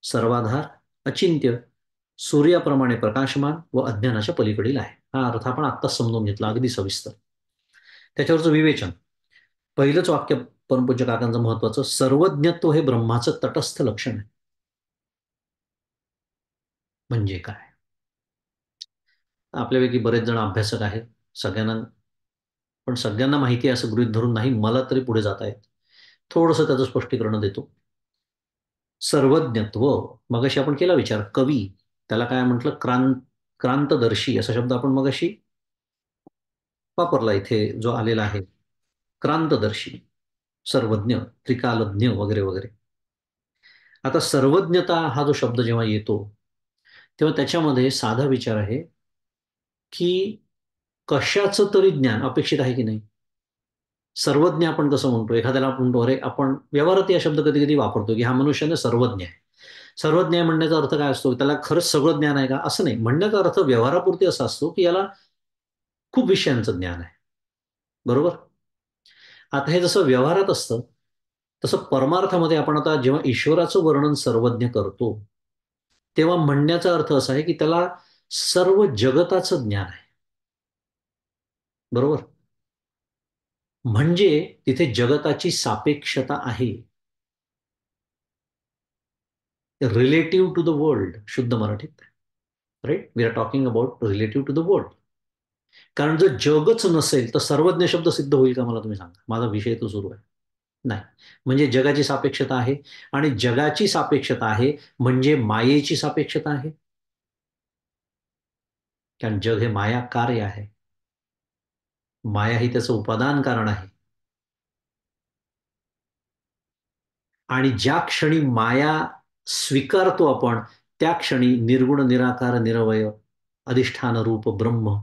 Speaker 1: सर्वाधार, अचिंत्य, सूर्याप्रमाणे प्रकाशमान व अज्ञानाच्या पलीकडील आहे. हा अर्थ आपण आत्ताच समजून घेतला अगदी सविस्तर. त्याच्यावरचं विवेचन, पहिलंच वाक्य परमपूज्य काकांचं महत्वाचं, सर्वज्ञत्व हे ब्रह्माचं तटस्थ लक्षण आहे. म्हणजे काय? आपल्यापैकी बरेच जण अभ्यासक आहेत, सगळ्यांना, पण सगळ्यांना माहिती आहे असं गृहीत धरून नाही, मला तरी पुढे जाता येत. थोडंसं त्याचं स्पष्टीकरण देतो. सर्वज्ञत्व, मगाशी आपण केला विचार, कवी त्याला काय म्हटलं, क्रांतदर्शी असा शब्द आपण मगाशी वापरला इथे जो आलेला आहे, क्रांतदर्शी, सर्वज्ञ, त्रिकालज्ञ वगैरे वगैरे. आता सर्वज्ञता हा जो शब्द जेव्हा येतो तेव्हा त्याच्यामध्ये साधा विचार आहे की कशाचं तरी ज्ञान अपेक्षित आहे की नाही. सर्वज्ञ आपण कसं म्हणतो, एखाद्याला आपण म्हणतो अरे, आपण व्यवहारात या शब्द कधी कधी वापरतो की हा मनुष्याने सर्वज्ञ आहे. सर्वज्ञ आहे म्हणण्याचा अर्थ काय असतो, त्याला खरंच सगळं ज्ञान आहे का, असं नाही. म्हणण्याचा अर्थ व्यवहारापुरती असा असतो की याला खूप विषयांचं ज्ञान आहे. बरोबर. आता हे जसं व्यवहारात असतं तसं परमार्थामध्ये आपण आता जेव्हा ईश्वराचं वर्णन सर्वज्ञ करतो तेव्हा म्हणण्याचा अर्थ असा आहे की त्याला सर्व जगताचं ज्ञान आहे. बरोबर. म्हणजे तिथे जगताची सापेक्षता आहे, रिलेटिव्ह टू द वर्ल्ड, शुद्ध मराठीत. Right, we are talking about relative to the world. कारण जर जगच नसेल तर सर्वज्ञ शब्द सिद्ध होईल का, मला तुम्ही सांगा. माझा विषय तो सुरू आहे. नाही. म्हणजे जगाची सापेक्षता आहे, आणि जगाची सापेक्षता आहे म्हणजे मायेची सापेक्षता आहे. कारण जग हे माया कार्य आहे, माया ही त्याचं उपादान कारण आहे. आणि ज्या क्षणी माया स्वीकारतो आपण त्या क्षणी निर्गुण निराकार निरवय अधिष्ठान रूप ब्रह्म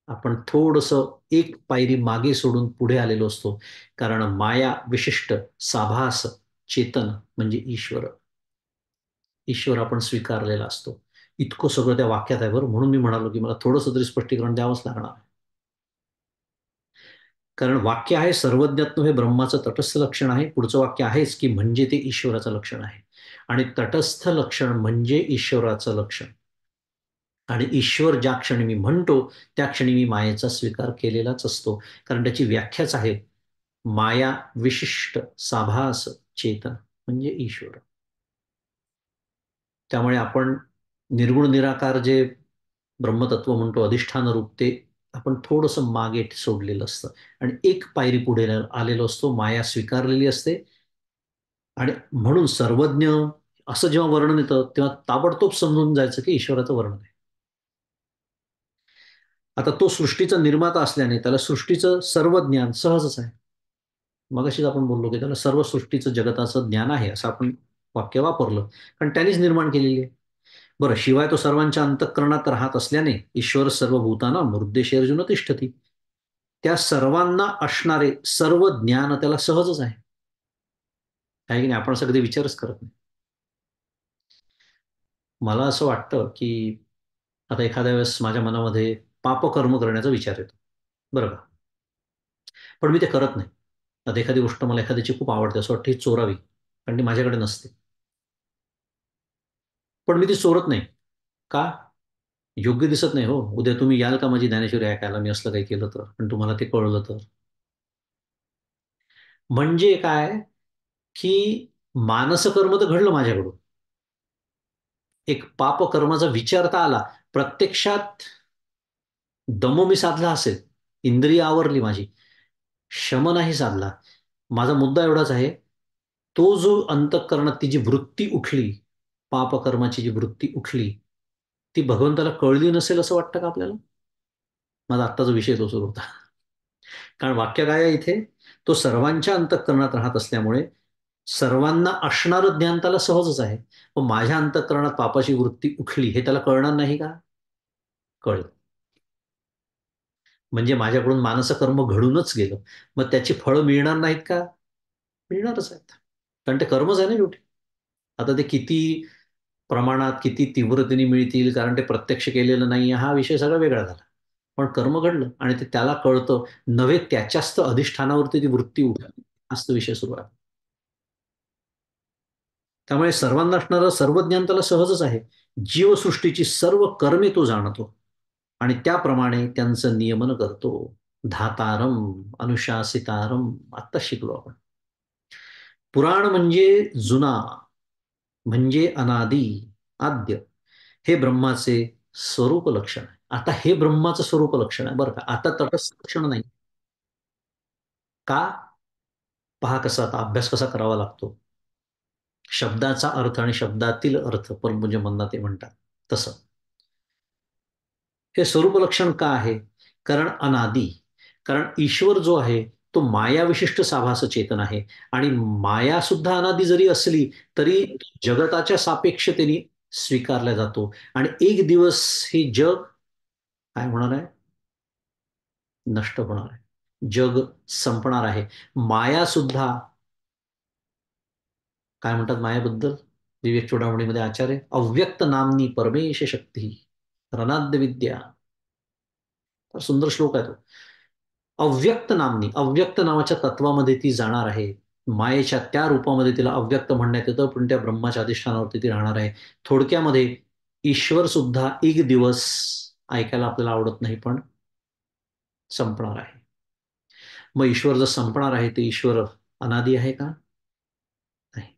Speaker 1: आपण थोडस एक पायरी मागे सोडून पुढे आलेलो असतो. कारण माया विशिष्ट साभास चेतन म्हणजे ईश्वर, ईश्वर आपण स्वीकारलेला असतो. इतकं सगळं त्या वाक्यात आहे. बरं, म्हणून मी म्हणालो की मला थोडंसं तरी स्पष्टीकरण द्यावंच लागणार. कारण वाक्य आहे सर्वज्ञत्व हे ब्रह्माचं तटस्थ लक्षण आहे. पुढचं वाक्य आहेच की म्हणजे ते ईश्वराचं लक्षण आहे. आणि तटस्थ लक्षण म्हणजे ईश्वराचं लक्षण. आणि ईश्वर ज्या क्षणी मी म्हणतो त्या क्षणी मी मायेचा स्वीकार केलेलाच असतो. कारण त्याची व्याख्याच आहे माया विशिष्ट साभास चेतन म्हणजे ईश्वर. त्यामुळे आपण निर्गुण निराकार जे ब्रह्मतत्व म्हणतो अधिष्ठान रूप, ते आपण थोडंसं मागे सोडलेलं असतं आणि एक पायरी पुढे आलेलो असतो. माया स्वीकारलेली असते. आणि म्हणून सर्वज्ञ असं जेव्हा वर्णन येतं तेव्हा ताबडतोब समजून जायचं की ईश्वराचं वर्णन आहे. आता तो सृष्टीचा निर्माता असल्याने त्याला सृष्टीचं सर्व ज्ञान सहजच आहे. मगाशीच आपण बोललो की त्याला सर्व सृष्टीचं जगताचं ज्ञान आहे असं आपण वाक्य वापरलं, कारण त्यानेच निर्माण केलेली आहे. बरं, शिवाय तो सर्वांच्या अंतःकरणात राहत असल्याने ईश्वर सर्व भूताना मृद्देशी अर्जुन तिष्ठती, त्या सर्वांना असणारे सर्व ज्ञान त्याला सहजच आहे. आहे की नाही. आपण असं कधी विचारच करत नाही. मला असं वाटतं की आता एखाद्या वेळेस माझ्या मनामध्ये पापकर्म करण्याचा विचार येतो, बरं का, पण मी ते करत नाही. आता एखादी गोष्ट मला एखाद्याची खूप आवडते, असं वाटतं ही चोरावी, कारण ती माझ्याकडे नसते. पण मी ती चोरत नाही. का? योग्य दिसत नाही हो. उद्या तुम्ही याल का माझी ज्ञानेश्वरी ऐकायला मी असलं काही केलं तर, पण तुम्हाला ते कळलं तर? म्हणजे काय, की मानसकर्म तर घडलं माझ्याकडून. एक पापकर्माचा विचार तर आला. प्रत्यक्षात दम मी साधला असेल, इंद्रिय आवरली माझी, शम नाही साधला. माझा मुद्दा एवढाच आहे, तो जो अंतःकरणात ती जी वृत्ती उठली, पापकर्माची जी वृत्ती उठली, ती भगवंताला कळली नसेल असं वाटतं का आपल्याला? माझा आत्ताचा विषय तो सुरू होता. कारण वाक्य काय आहे इथे, तो सर्वांच्या अंतःकरणात राहत असल्यामुळे सर्वांना असणारं ज्ञान त्याला सहजच आहे. पण माझ्या अंतःकरणात पापाची वृत्ती उठली हे त्याला कळणार नाही का? कळलं. म्हणजे माझ्याकडून मानसकर्म घडूनच गेलं. मग त्याची फळं मिळणार नाहीत का? मिळणारच आहेत. कारण ते कर्मच आहे ना शेवटी. आता ते किती प्रमाणात, किती तीव्रतेने मिळतील, कारण ते प्रत्यक्ष केलेलं नाही हा विषय सगळा वेगळा झाला. पण कर्म घडलं आणि ते त्याला कळतं, नव्हे त्याच्याच तर अधिष्ठानावरती ती वृत्ती उठली. हाच तो विषय सुरू आहे. त्यामुळे सर्वांना असणारं सर्व ज्ञान त्याला सहजच आहे. जीवसृष्टीची सर्व कर्मे तो जाणतो आणि त्याप्रमाणे त्यांचं नियमन करतो. धातारम अनुशासितारम आत्ता शिकलो आपण. पुराण म्हणजे जुना, म्हणजे अनादी, आद्य, हे ब्रह्माचे स्वरूप लक्षण आहे. आता हे ब्रह्माचं स्वरूप लक्षण आहे बरं का, आता तटस्थ लक्षण नाही. का? पहा कसा आता अभ्यास कसा करावा लागतो. शब्दाचा अर्थ आणि शब्दातील अर्थ पण म्हणजे म्हणणं ते म्हणतात तसं. हे स्वरूप लक्षण का आहे? कारण अनादी. कारण ईश्वर जो आहे तो माया विशिष्ट साभास चेतन आहे आणि माया सुद्धा अनादी जरी असली तरी जगताच्या सापेक्षतेने स्वीकारला जातो आणि एक दिवस हे जग काय होणार आहे? नष्ट होणार आहे. जग संपणार आहे. माया सुद्धा, काय म्हणतात मायाबद्दल विवेक चूडामणीमध्ये आचार्य, अव्यक्त नामनी परमेश शक्ती रनाद्य विद्या. फार सुंदर श्लोक आहे तो. अव्यक्त नामनी, अव्यक्त नावाच्या तत्वामध्ये ती जाणार आहे. मायेच्या त्या रूपामध्ये तिला अव्यक्त म्हणण्यात येतं, पण त्या ब्रह्माच्या अधिष्ठानावरती ती राहणार आहे. थोडक्यामध्ये ईश्वर सुद्धा एक दिवस, ऐकायला आपल्याला आवडत नाही पण संपणार आहे. मग ईश्वर जर संपणार आहे ते ईश्वर अनादी आहे का? नाही.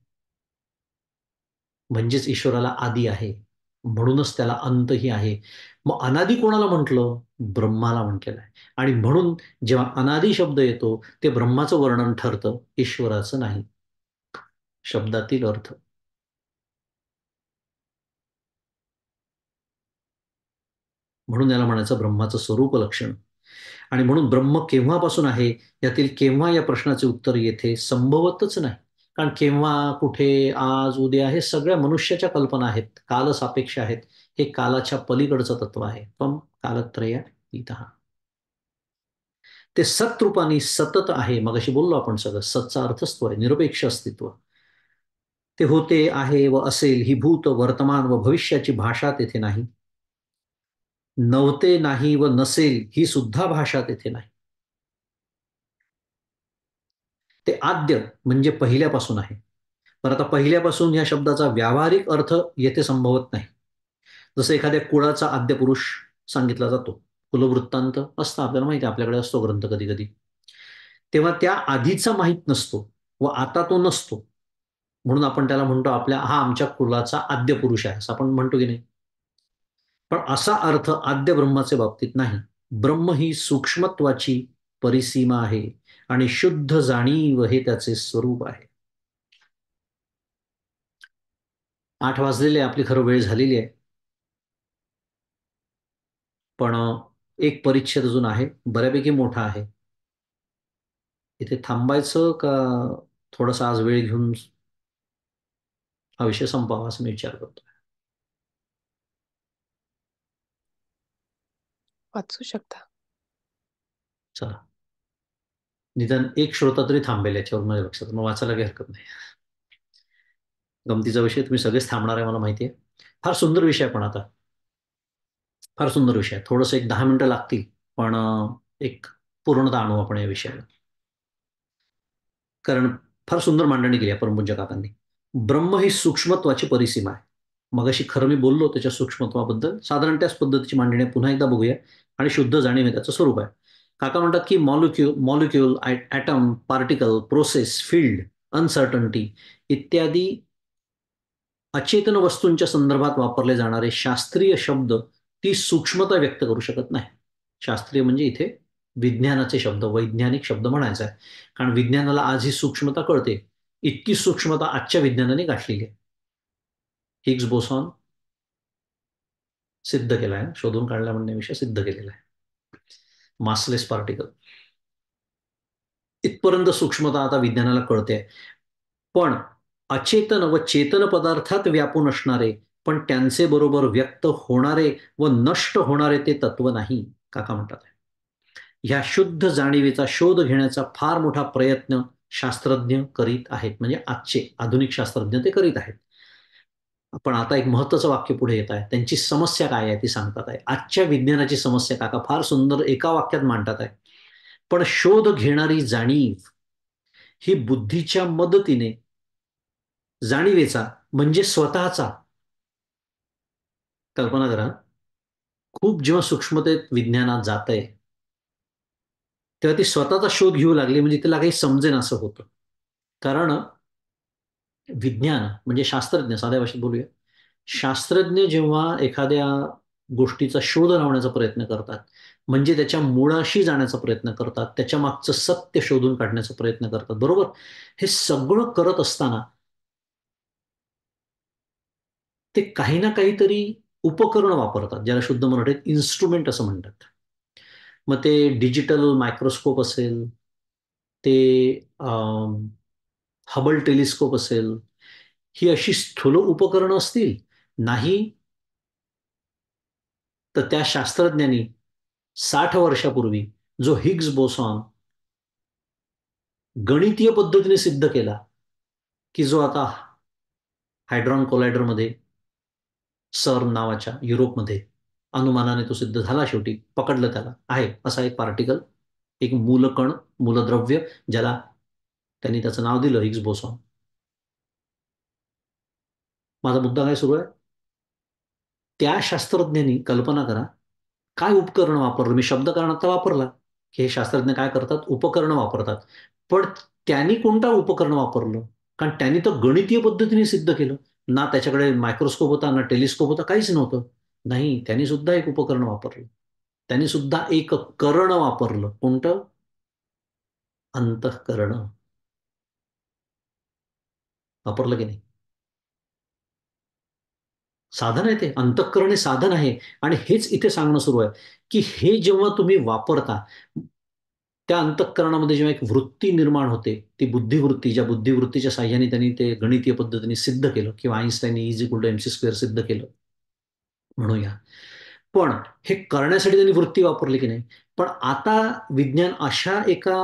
Speaker 1: म्हणजेच ईश्वराला आदी आहे, म्हणूनच त्याला अंतही आहे. मग अनादी कोणाला म्हटलं? ब्रह्माला म्हटलेलं आहे. आणि म्हणून जेव्हा अनादी शब्द येतो ते ब्रह्माचं वर्णन ठरतं, ईश्वराचं नाही. शब्दातील अर्थ. म्हणून याला म्हणायचं ब्रह्माचं स्वरूप लक्षण. आणि म्हणून ब्रह्म केव्हापासून आहे यातील केव्हा या प्रश्नाचे उत्तर येथे संभवतच नाही. कारण केव्हा, कुठे, आज, उद्या हे सगळ्या मनुष्याच्या कल्पना आहेत, कालसापेक्ष आहेत. हे कालाच्या पलीकडचं तत्व आहे. त्वम कालत्रय इतः. ते सत्रूपाने सतत आहे. मगाशी बोललो आपण सगळं, सतचा अर्थच तो आहे, निरपेक्ष अस्तित्व. ते होते, आहे व असेल ही भूत, वर्तमान व भविष्याची भाषा तेथे नाही. नव्हते, नाही व नसेल ही सुद्धा भाषा तेथे नाही. ते आद्य म्हणजे पहिल्यापासून आहे. तर आता पहिल्यापासून या शब्दाचा व्यावहारिक अर्थ येथे संभवत नाही. जसं एखाद्या कुळाचा आद्य पुरुष सांगितला जातो, कुलवृत्तांत असतं, आपल्याला माहिती आहे, आपल्याकडे असतो ग्रंथ कधी कधी. तेव्हा त्या आधीचा माहीत नसतो व आता तो नसतो, म्हणून आपण त्याला म्हणतो आपल्या हा आमच्या कुलाचा आद्य पुरुष आहे असं आपण म्हणतो की नाही. पण असा अर्थ आद्य ब्रह्माच्या बाबतीत नाही. ब्रह्म ही सूक्ष्मत्वाची परिसीमा आहे आणि शुद्ध जाणीव हे त्याचे स्वरूप आहे. 8 वाजलेले, आपली खरं वेळ झालेली आहे. पण एक परिच्छेद अजून आहे, बऱ्यापैकी मोठा आहे. इथे थांबायचं का थोडासा आज वेळ घेऊन हा विषय संपावा असं मी विचार करतो.
Speaker 2: वाचू शकता.
Speaker 1: चला, निदान एक श्रोता तरी थांबेल याच्यावर माझ्या लक्षात, मग वाचायला काही हरकत नाही. गमतीचा विषय, तुम्ही सगळेच थांबणार आहे मला माहिती आहे. फार सुंदर विषय, पण आता फार सुंदर विषय. थोडंसं एक 10 मिनिटं लागतील, पण एक पूर्णता आणू आपण या विषयाला. कारण फार सुंदर मांडणी केली आहे परमपूज्य काकांनी. ब्रह्म ही सूक्ष्मत्वाची परिसीमा आहे. मगाशी खरं मी बोललो त्याच्या सूक्ष्मत्वाबद्दल, साधारण त्याच पद्धतीची मांडणी आहे. पुन्हा एकदा बघूया आणि शुद्ध जाणीव हे त्याचं स्वरूप आहे. काका म्हणतात की molecule, atom, particle, process, field, uncertainty इत्यादी अचेतन वस्तूंच्या संदर्भात वापरले जाणारे शास्त्रीय शब्द ती सूक्ष्मता व्यक्त करू शकत नाही. शास्त्रीय म्हणजे इथे विज्ञानाचे शब्द, वैज्ञानिक शब्द म्हणायचा आहे. कारण विज्ञानाला आज ही सूक्ष्मता कळते. इतकी सूक्ष्मता आजच्या विज्ञानाने गाठलेली आहे. हिग्स बोसॉन सिद्ध केला आहे, शोधून काढला म्हणण्याविषयी सिद्ध केलेला आहे. मासलेस पार्टिकल इथपर्यंत सूक्ष्मता आता विज्ञानाला कळते. पण अचेतन व चेतन पदार्थात व्यापून असणारे पण त्यांचे बरोबर व्यक्त होणारे व नष्ट होणारे ते तत्व नाही, काका म्हणतात. ह्या शुद्ध जाणीवेचा शोध घेण्याचा फार मोठा प्रयत्न शास्त्रज्ञ करीत आहेत. म्हणजे आजचे आधुनिक शास्त्रज्ञ ते करीत आहेत. पण आता एक महत्वाचं वाक्य पुढे येत आहे. त्यांची समस्या काय आहे ती सांगतात आहे. आजच्या विज्ञानाची समस्या काका फार सुंदर एका वाक्यात मांडतात आहे. पण शोध घेणारी जाणीव ही बुद्धीच्या मदतीने जाणीवेचा म्हणजे स्वतःचा, कल्पना करा, खूप जेव्हा सूक्ष्मतेत विज्ञानात जात आहे तेव्हा ती स्वतःचा शोध घेऊ लागली म्हणजे तिला काही समजेन असं होतं. कारण विज्ञान म्हणजे शास्त्रज्ञ, साध्या भाषेत बोलूया, शास्त्रज्ञ जेव्हा एखाद्या गोष्टीचा शोध लावण्याचा प्रयत्न करतात म्हणजे त्याच्या मुळाशी जाण्याचा प्रयत्न करतात, त्याच्या मागचं सत्य शोधून काढण्याचा प्रयत्न करतात, बरोबर. हे सगळं करत असताना ते काही ना काहीतरी उपकरण वापरतात, ज्याला शुद्ध मराठीत इन्स्ट्रुमेंट असं म्हणतात. मग ते डिजिटल मायक्रोस्कोप असेल, ते हबल टेलिस्कोप असेल, ही अशी स्थूल उपकरणं असतील, नाही तर त्या शास्त्रज्ञांनी 60 वर्षापूर्वी जो हिग्स बोसॉन गणितीय पद्धतीने सिद्ध केला, की जो आता हायड्रॉन कोलायडरमध्ये सर्न नावाच्या युरोपमध्ये अनुमानाने तो सिद्ध झाला, शेवटी पकडलं त्याला, आहे असा एक पार्टिकल, एक मूलकण, मूलद्रव्य, ज्याला त्यांनी त्याचं नाव दिलं हिग्स बोसॉन. माझा मुद्दा काय सुरू आहे, त्या शास्त्रज्ञांनी, कल्पना करा, काय उपकरण वापरलं. मी शब्द कारण आता वापरला की हे शास्त्रज्ञ काय करतात, उपकरणं वापरतात. पण त्यांनी कोणता उपकरण वापरलं, कारण त्यांनी तर गणितीय पद्धतीने सिद्ध केलं. ना त्याच्याकडे मायक्रोस्कोप होता, ना टेलिस्कोप होता, काहीच नव्हतं. नाही, त्यांनी सुद्धा एक उपकरण वापरलं. त्यांनी सुद्धा एक करण वापरलं. कोणतं? अंतःकरण वापरलं की नाही. साधन आहे ते, अंतःकरण हे साधन आहे. आणि हेच इथे सांगणं सुरू आहे की हे जेव्हा तुम्ही वापरता, त्या अंतःकरणामध्ये जेव्हा एक वृत्ती निर्माण होते, ती बुद्धिवृत्ती, ज्या बुद्धिवृत्तीच्या साह्याने त्यांनी ते गणितीय पद्धतीने सिद्ध केलं, किंवा आईन्स्टाईनने is equal to MC square सिद्ध केलं म्हणूया. पण हे करण्यासाठी त्यांनी वृत्ती वापरली की नाही. पण आता विज्ञान अशा एका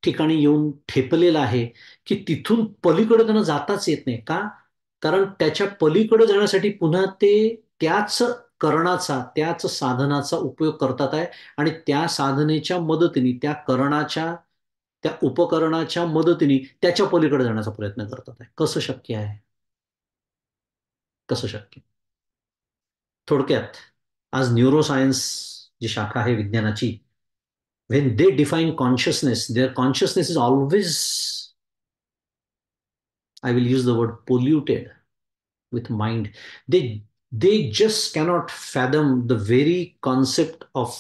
Speaker 1: ठिकाणी येऊन ठेपलेलं आहे की तिथून पलीकडे त्यांना जाताच येत नाही. का? कारण त्याच्या पलीकडे जाण्यासाठी पुन्हा ते त्याच करणाचा, त्याच साधनाचा उपयोग करतात आहे. आणि त्या साधनेच्या मदतीने, त्या करणाच्या, त्या उपकरणाच्या मदतीने त्याच्या पलीकडे जाण्याचा प्रयत्न करतात आहे. कसं शक्य आहे? कसं शक्य? थोडक्यात, आज न्यूरोसायन्स जी शाखा आहे विज्ञानाची, when they define consciousness, their consciousness is always, I will use the word, polluted with mind. They just cannot fathom the very concept of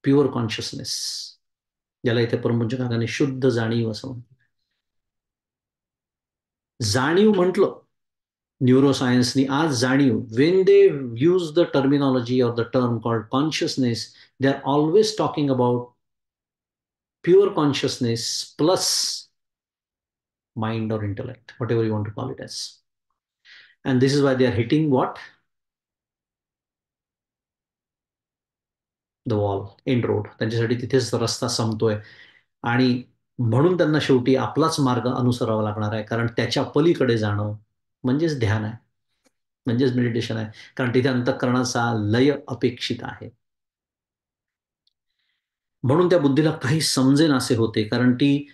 Speaker 1: pure consciousness, ज्याला इथे परमपूज्य काकाने शुद्ध जाणीव असं म्हणतात. जाणीव म्हटलं न्यूरोसायन्सनी, आज जाणीव, when they use the terminology or the term called consciousness, they are always talking about pure consciousness plus mind or intellect, whatever you want to call it as. And this is why they are hitting what? The wall, end road. त्यांच्यासाठी तिथेच रस्ता संपतोय. आणि म्हणून त्यांना शेवटी आपलाच मार्ग अनुसरावा लागणार आहे, कारण त्याच्या पलीकडे जाणं म्हणजेच ध्यान आहे, म्हणजेच मेडिटेशन आहे. कारण तिथे अंतःकरणाचा लय अपेक्षित आहे. म्हणून त्या बुद्धीला काही समजेन असे होते, कारण ती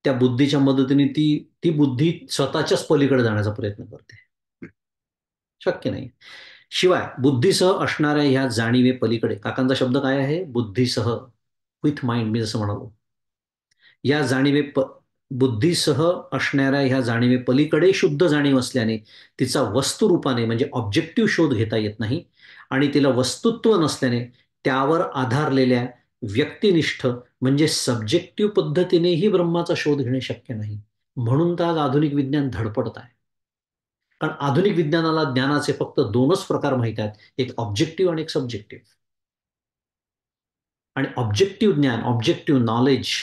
Speaker 1: त्या बुद्धीच्या मदतीने ती ती बुद्धी स्वतःच्याच पलीकडे जाण्याचा प्रयत्न करते. शक्य नाही. शिवाय बुद्धीसह असणाऱ्या ह्या जाणीवे पलीकडे, काकांचा शब्द काय आहे? बुद्धीसह, विथ माइंड, मी जसं म्हणालो. या बुद्धीसह असणाऱ्या ह्या जाणीवे पलीकडे शुद्ध जाणीव असल्याने तिचा वस्तुरूपाने म्हणजे ऑब्जेक्टिव्ह शोध घेता येत नाही, आणि तिला वस्तुत्व नसल्याने त्यावर आधारलेल्या व्यक्तिनिष्ठ म्हणजे सब्जेक्टिव्ह पद्धतीनेही ब्रह्माचा शोध घेणे शक्य नाही. म्हणून तर आज आधुनिक विज्ञान धडपडत आहे. कारण आधुनिक विज्ञानाला ज्ञानाचे फक्त दोनच प्रकार माहीत आहेत, एक ऑब्जेक्टिव्ह आणि एक सब्जेक्टिव्ह. आणि ऑब्जेक्टिव्ह ज्ञान, objective knowledge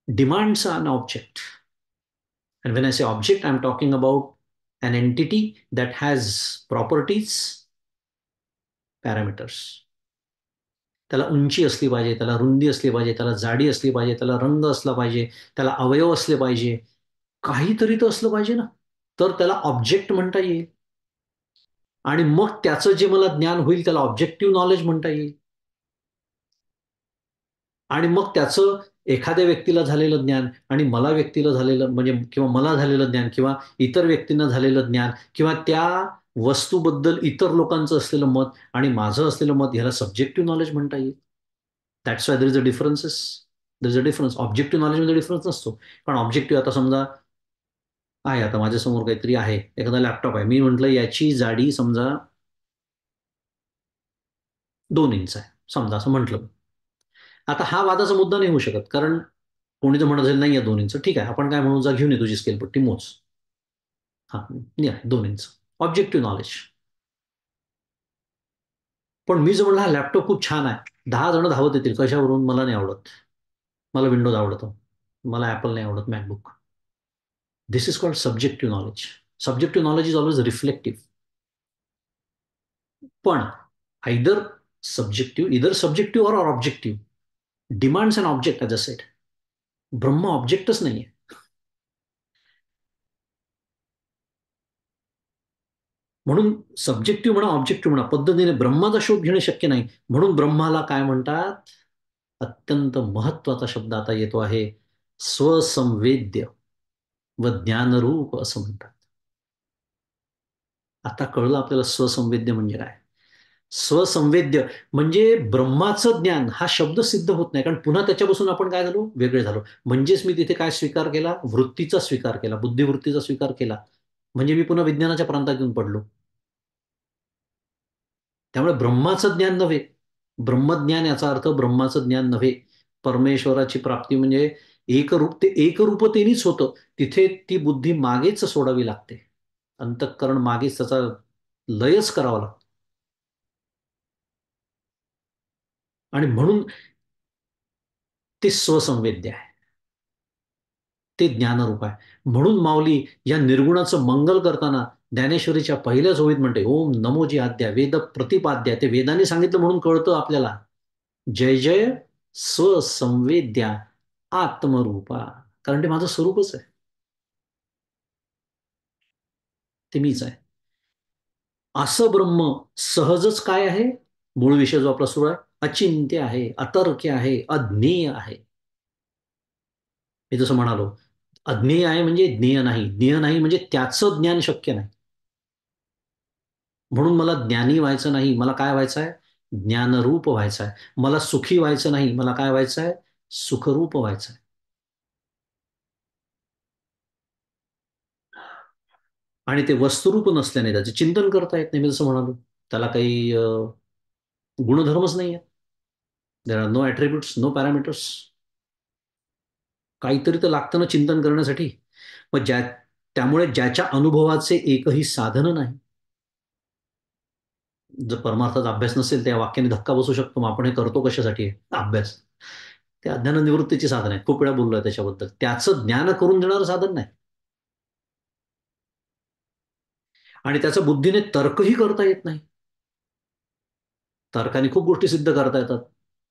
Speaker 1: demands an object. And when I say object, I'm talking about an entity that has properties, parameters. त्याला उंची असली पाहिजे, त्याला रुंदी असली पाहिजे, त्याला जाडी असली पाहिजे, त्याला रंग असला पाहिजे, त्याला अवयव असले पाहिजे, काहीतरी तर असलं पाहिजे ना, तर त्याला ऑब्जेक्ट म्हणता येईल. आणि मग त्याचं जे मला ज्ञान होईल त्याला ऑब्जेक्टिव्ह नॉलेज म्हणता येईल. आणि मग त्याचं एखाद्या व्यक्तीला झालेलं ज्ञान आणि मला व्यक्तीला झालेलं म्हणजे किंवा मला झालेलं ज्ञान किंवा इतर व्यक्तींना झालेलं ज्ञान किंवा त्या वस्तूबद्दल इतर लोकांचं असलेलं मत आणि माझं असलेलं मत, ह्याला सब्जेक्टिव्ह नॉलेज म्हणता येईल. That's why there is a differences. There is a difference. Objective नॉलेजमध्ये डिफरन्स नसतो. कारण ऑब्जेक्टिव्ह आता समजा आहे, आता माझ्यासमोर काहीतरी आहे, एखादा लॅपटॉप आहे, मी म्हटलं याची जाडी समजा 2 इंच आहे समजा, असं म्हटलं. आता हा वादाचा मुद्दा नाही होऊ शकत, कारण कोणी जर म्हणत असेल नाही या 2 इंच, ठीक आहे, आपण काय म्हणू, जा घेऊन ये तुझी स्केलपट्टी, मोज. हा, या 2 इंच, ऑब्जेक्टिव्ह नॉलेज. पण मी जर म्हणलं हा लॅपटॉप खूप छान आहे, 10 जण धावत येतील, कशावरून? मला नाही आवडत, मला विंडोज आवडतं, मला ऍपल नाही आवडत, MacBook. This is called subjective knowledge. Subjective knowledge is always reflective. पण either subjective or objective demands an object, as a set. ब्रह्म ऑब्जेक्टच नाहीये. म्हणून सब्जेक्टिव्ह म्हणा, ऑब्जेक्टिव्ह म्हणा, पद्धतीने ब्रह्माचा शोध घेणे शक्य नाही. म्हणून ब्रह्माला काय म्हणतात? अत्यंत महत्वाचा शब्द आता येतो आहे, स्वसंवेद्य व ज्ञानरूप असं म्हणतात. आता कळलं आपल्याला स्वसंवेद्य म्हणजे काय. स्वसंवेद्य म्हणजे ब्रह्माचं ज्ञान हा शब्द सिद्ध होत नाही, कारण पुन्हा त्याच्यापासून आपण काय झालो, वेगळे झालो. म्हणजेच मी तिथे काय स्वीकार केला? वृत्तीचा स्वीकार केला, बुद्धिवृत्तीचा स्वीकार केला. म्हणजे मी पुन्हा विज्ञानाच्या प्रांतात येऊन पडलो. त्यामुळे ब्रह्माचं ज्ञान नव्हे, ब्रह्मज्ञान याचा अर्थ ब्रह्माचं ज्ञान नव्हे. परमेश्वराची प्राप्ती म्हणजे एकरूपतेनेच होतं. तिथे ती बुद्धी मागेच सोडावी लागते, अंतःकरण मागेच त्याचा लयच करावा लागतो. आणि म्हणून ते स्वसंवेद्य आहे, ते ज्ञानरूप आहे. म्हणून माऊली या निर्गुणाचं मंगल करताना ज्ञानेश्वरीच्या पहिल्याच ओळीत म्हणते, ओम नमोजी आद्या वेद प्रतिपाद्या. ते वेदाने सांगितलं म्हणून कळतं आपल्याला. जय जय स्वसंवेद्या आत्मरूपा. कारण ते माझं स्वरूपच आहे, ते मीच आहे. असं ब्रह्म सहजच काय आहे? मूळ विषय जो आपला सुरू आहे, अचिंत्य आहे, अतर्क्य आहे, अज्ञेय आहे. मी जसं म्हणालो, अज्ञेय आहे म्हणजे ज्ञेय नाही, ज्ञेय नाही म्हणजे त्याचं ज्ञान शक्य नाही. म्हणून मला ज्ञानी व्हायचं नाही, मला काय व्हायचं आहे? ज्ञानरूप व्हायचं आहे. मला सुखी व्हायचं नाही, मला काय व्हायचं आहे? सुखरूप व्हायचं आहे. आणि ते वस्तुरूप नसल्याने त्याचे चिंतन करता येत नाही. मी जसं म्हणालो, त्याला काही गुणधर्मच नाही आहे. There are no attributes, no parameters. काहीतरी तर लागतं ना चिंतन करण्यासाठी. मग त्यामुळे ज्याच्या अनुभवाचे एकही साधन नाही. जर परमार्थाचा अभ्यास नसेल, त्या वाक्याने धक्का बसू शकतो. मग आपण हे करतो कशासाठी आहे? अभ्यास. ते अज्ञान निवृत्तीची साधन आहे. खूप वेळा बोललोय त्याच्याबद्दल. त्याचं ज्ञान करून देणारं साधन नाही. आणि त्याचा बुद्धीने तर्कही करता येत नाही. तर्काने खूप गोष्टी सिद्ध करता येतात.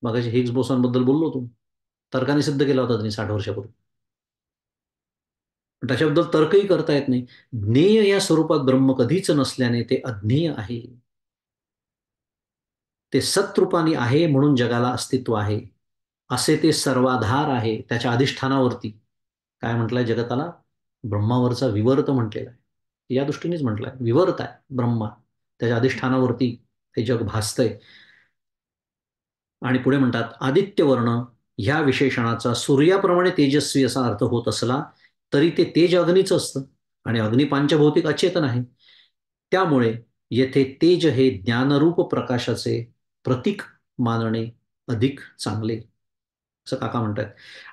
Speaker 1: मगाशी हिग्स बोसॉनबद्दल बोललो होतो. तर्काने सिद्ध केला होता त्यांनी 60 वर्षापूर्वी. पण त्याच्याबद्दल तर्कही करता येत नाही. ज्ञेय या स्वरूपात ब्रह्म कधीच नसल्याने ते अज्ञेय आहे. ते सत्रूपाने आहे म्हणून जगाला अस्तित्व आहे. असे ते सर्वाधार आहे. त्याच्या अधिष्ठानावरती काय म्हटलंय जगताला? ब्रह्मावरचा विवर्त म्हटलेला आहे. या दृष्टीनेच म्हटलंय, विवर्त आहे ब्रह्मा, त्याच्या अधिष्ठानावरती हे जग भासतंय. आणि पुढे म्हणतात, आदित्यवर्ण ह्या विशेषणाचा सूर्याप्रमाणे तेजस्वी असा अर्थ होत असला तरी ते तेज अग्नीच असतं, आणि अग्नी पांचभौतिक अचेतन आहे. त्यामुळे येथे तेज हे ज्ञानरूप प्रकाशाचे प्रतीक मानणे अधिक चांगले, असं काका म्हणतात.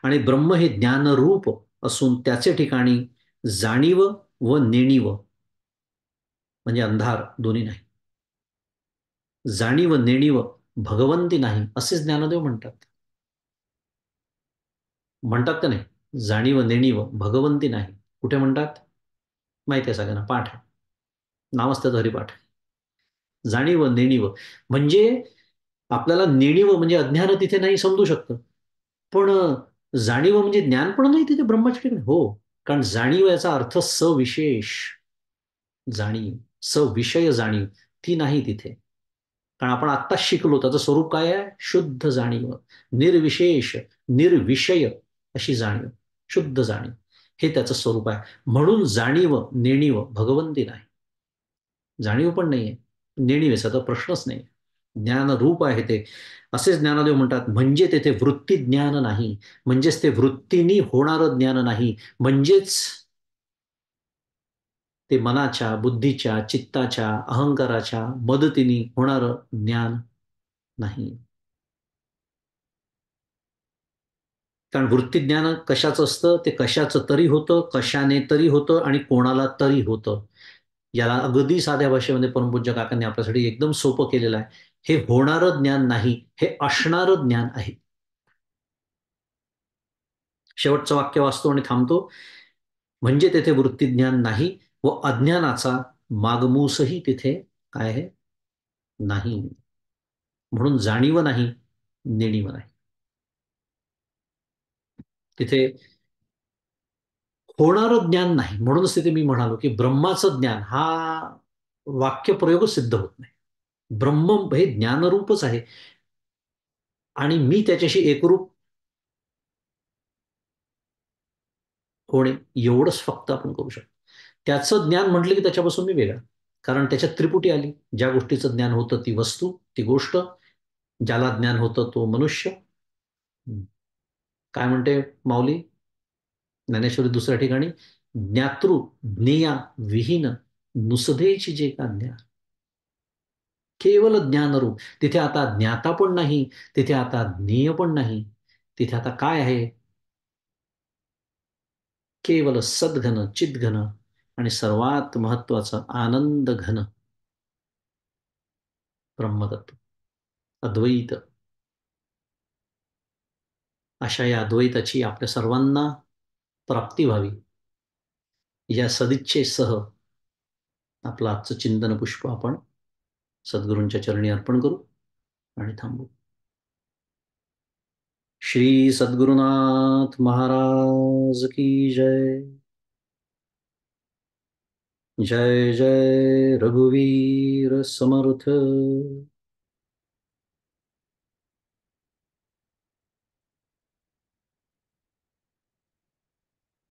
Speaker 1: आणि ब्रह्म हे ज्ञानरूप असून त्याचे ठिकाणी जाणीव व नेणीव म्हणजे अंधार दोन्ही नाही, जाणीव नेणीव भगवंती नाही, असे ज्ञानदेव म्हणतात. म्हणतात का नाही, जाणीव नेणीव भगवंती नाही, कुठे म्हणतात माहिती आहे सगळ्यांना, पाठ आहे, नावच त्याचं हरिपाठ. जाणीव नेणीव म्हणजे आपल्याला नेणीव म्हणजे अज्ञान तिथे नाही समजू शकतं, पण जाणीव म्हणजे ज्ञान पण नाही तिथे ब्रह्माच्या ठिकाणी. हो, कारण जाणीव याचा अर्थ सविशेष जाणीव, सविषय जाणीव ती नाही तिथे. कारण आपण आत्ताच शिकलो त्याचं स्वरूप काय आहे, शुद्ध जाणीव, निर्विशेष, निर्विषय अशी जाणीव, शुद्ध जाणीव, हे त्याचं स्वरूप आहे. म्हणून जाणीव नेणीव भगवंती नाही, जाणीव पण नाहीये, नेणीवेचा तर प्रश्नच नाही, ज्ञान रूप आहे ते. असे ज्ञानदेव म्हणतात, म्हणजे तेथे वृत्ती ज्ञान नाही, म्हणजेच ते वृत्तीनी होणारं ज्ञान नाही, म्हणजेच ते मनाच्या, बुद्धीच्या, चित्ताच्या, अहंकाराच्या मदतीने होणारं ज्ञान नाही. कारण वृत्तीज्ञान कशाचं असतं, ते कशाचं तरी होतं, कशाने तरी होतं आणि कोणाला तरी होतं. याला अगदी साध्या भाषेमध्ये परमपूज्य काकांनी आपल्यासाठी एकदम सोपं केलेलं आहे. हे होणारं ज्ञान नाही, हे असणारं ज्ञान आहे. शेवटचं वाक्य वाचतो आणि थांबतो. म्हणजे तेथे वृत्तीज्ञान नाही व अज्ञानाचा मागमूसही तिथे काय आहे, नाही. म्हणून जाणीव नाही, नेणीव नाही तिथे, होणारं ज्ञान नाही. म्हणूनच तिथे मी म्हणालो की ब्रह्माचं ज्ञान हा वाक्यप्रयोगच सिद्ध होत नाही. ब्रह्म हे ज्ञानरूपच आहे आणि मी त्याच्याशी एकरूप होणे एवढंच फक्त आपण करू शकतो. त्याचं ज्ञान म्हटलं की त्याच्यापासून मी वेगळा, कारण त्याच्यात त्रिपुटी आली. ज्या गोष्टीचं ज्ञान होतं ती वस्तू, ती गोष्ट, ज्याला ज्ञान होतं तो मनुष्य. काय म्हणते माऊली ज्ञानेश्वरी दुसऱ्या ठिकाणी, ज्ञातृ ज्ञेया विहीन नुसदेची जे का ज्ञान, केवळ ज्ञानरूप. तिथे आता ज्ञाता पण नाही, तिथे आता ज्ञेय पण नाही, तिथे आता काय आहे, केवळ सद्घन चिद्घन आणि सर्वात महत्वाचं आनंद घन ब्रह्मतत्व, अद्वैत. अशा या अद्वैताची आपल्या सर्वांना प्राप्ती व्हावी, या सदिच्छेसह आपलं आजचं चिंतन पुष्प आपण सद्गुरूंच्या चरणी अर्पण करू आणि थांबू. श्री सद्गुरुनाथ महाराज की जय. जय जय रघुवीर समर्थ.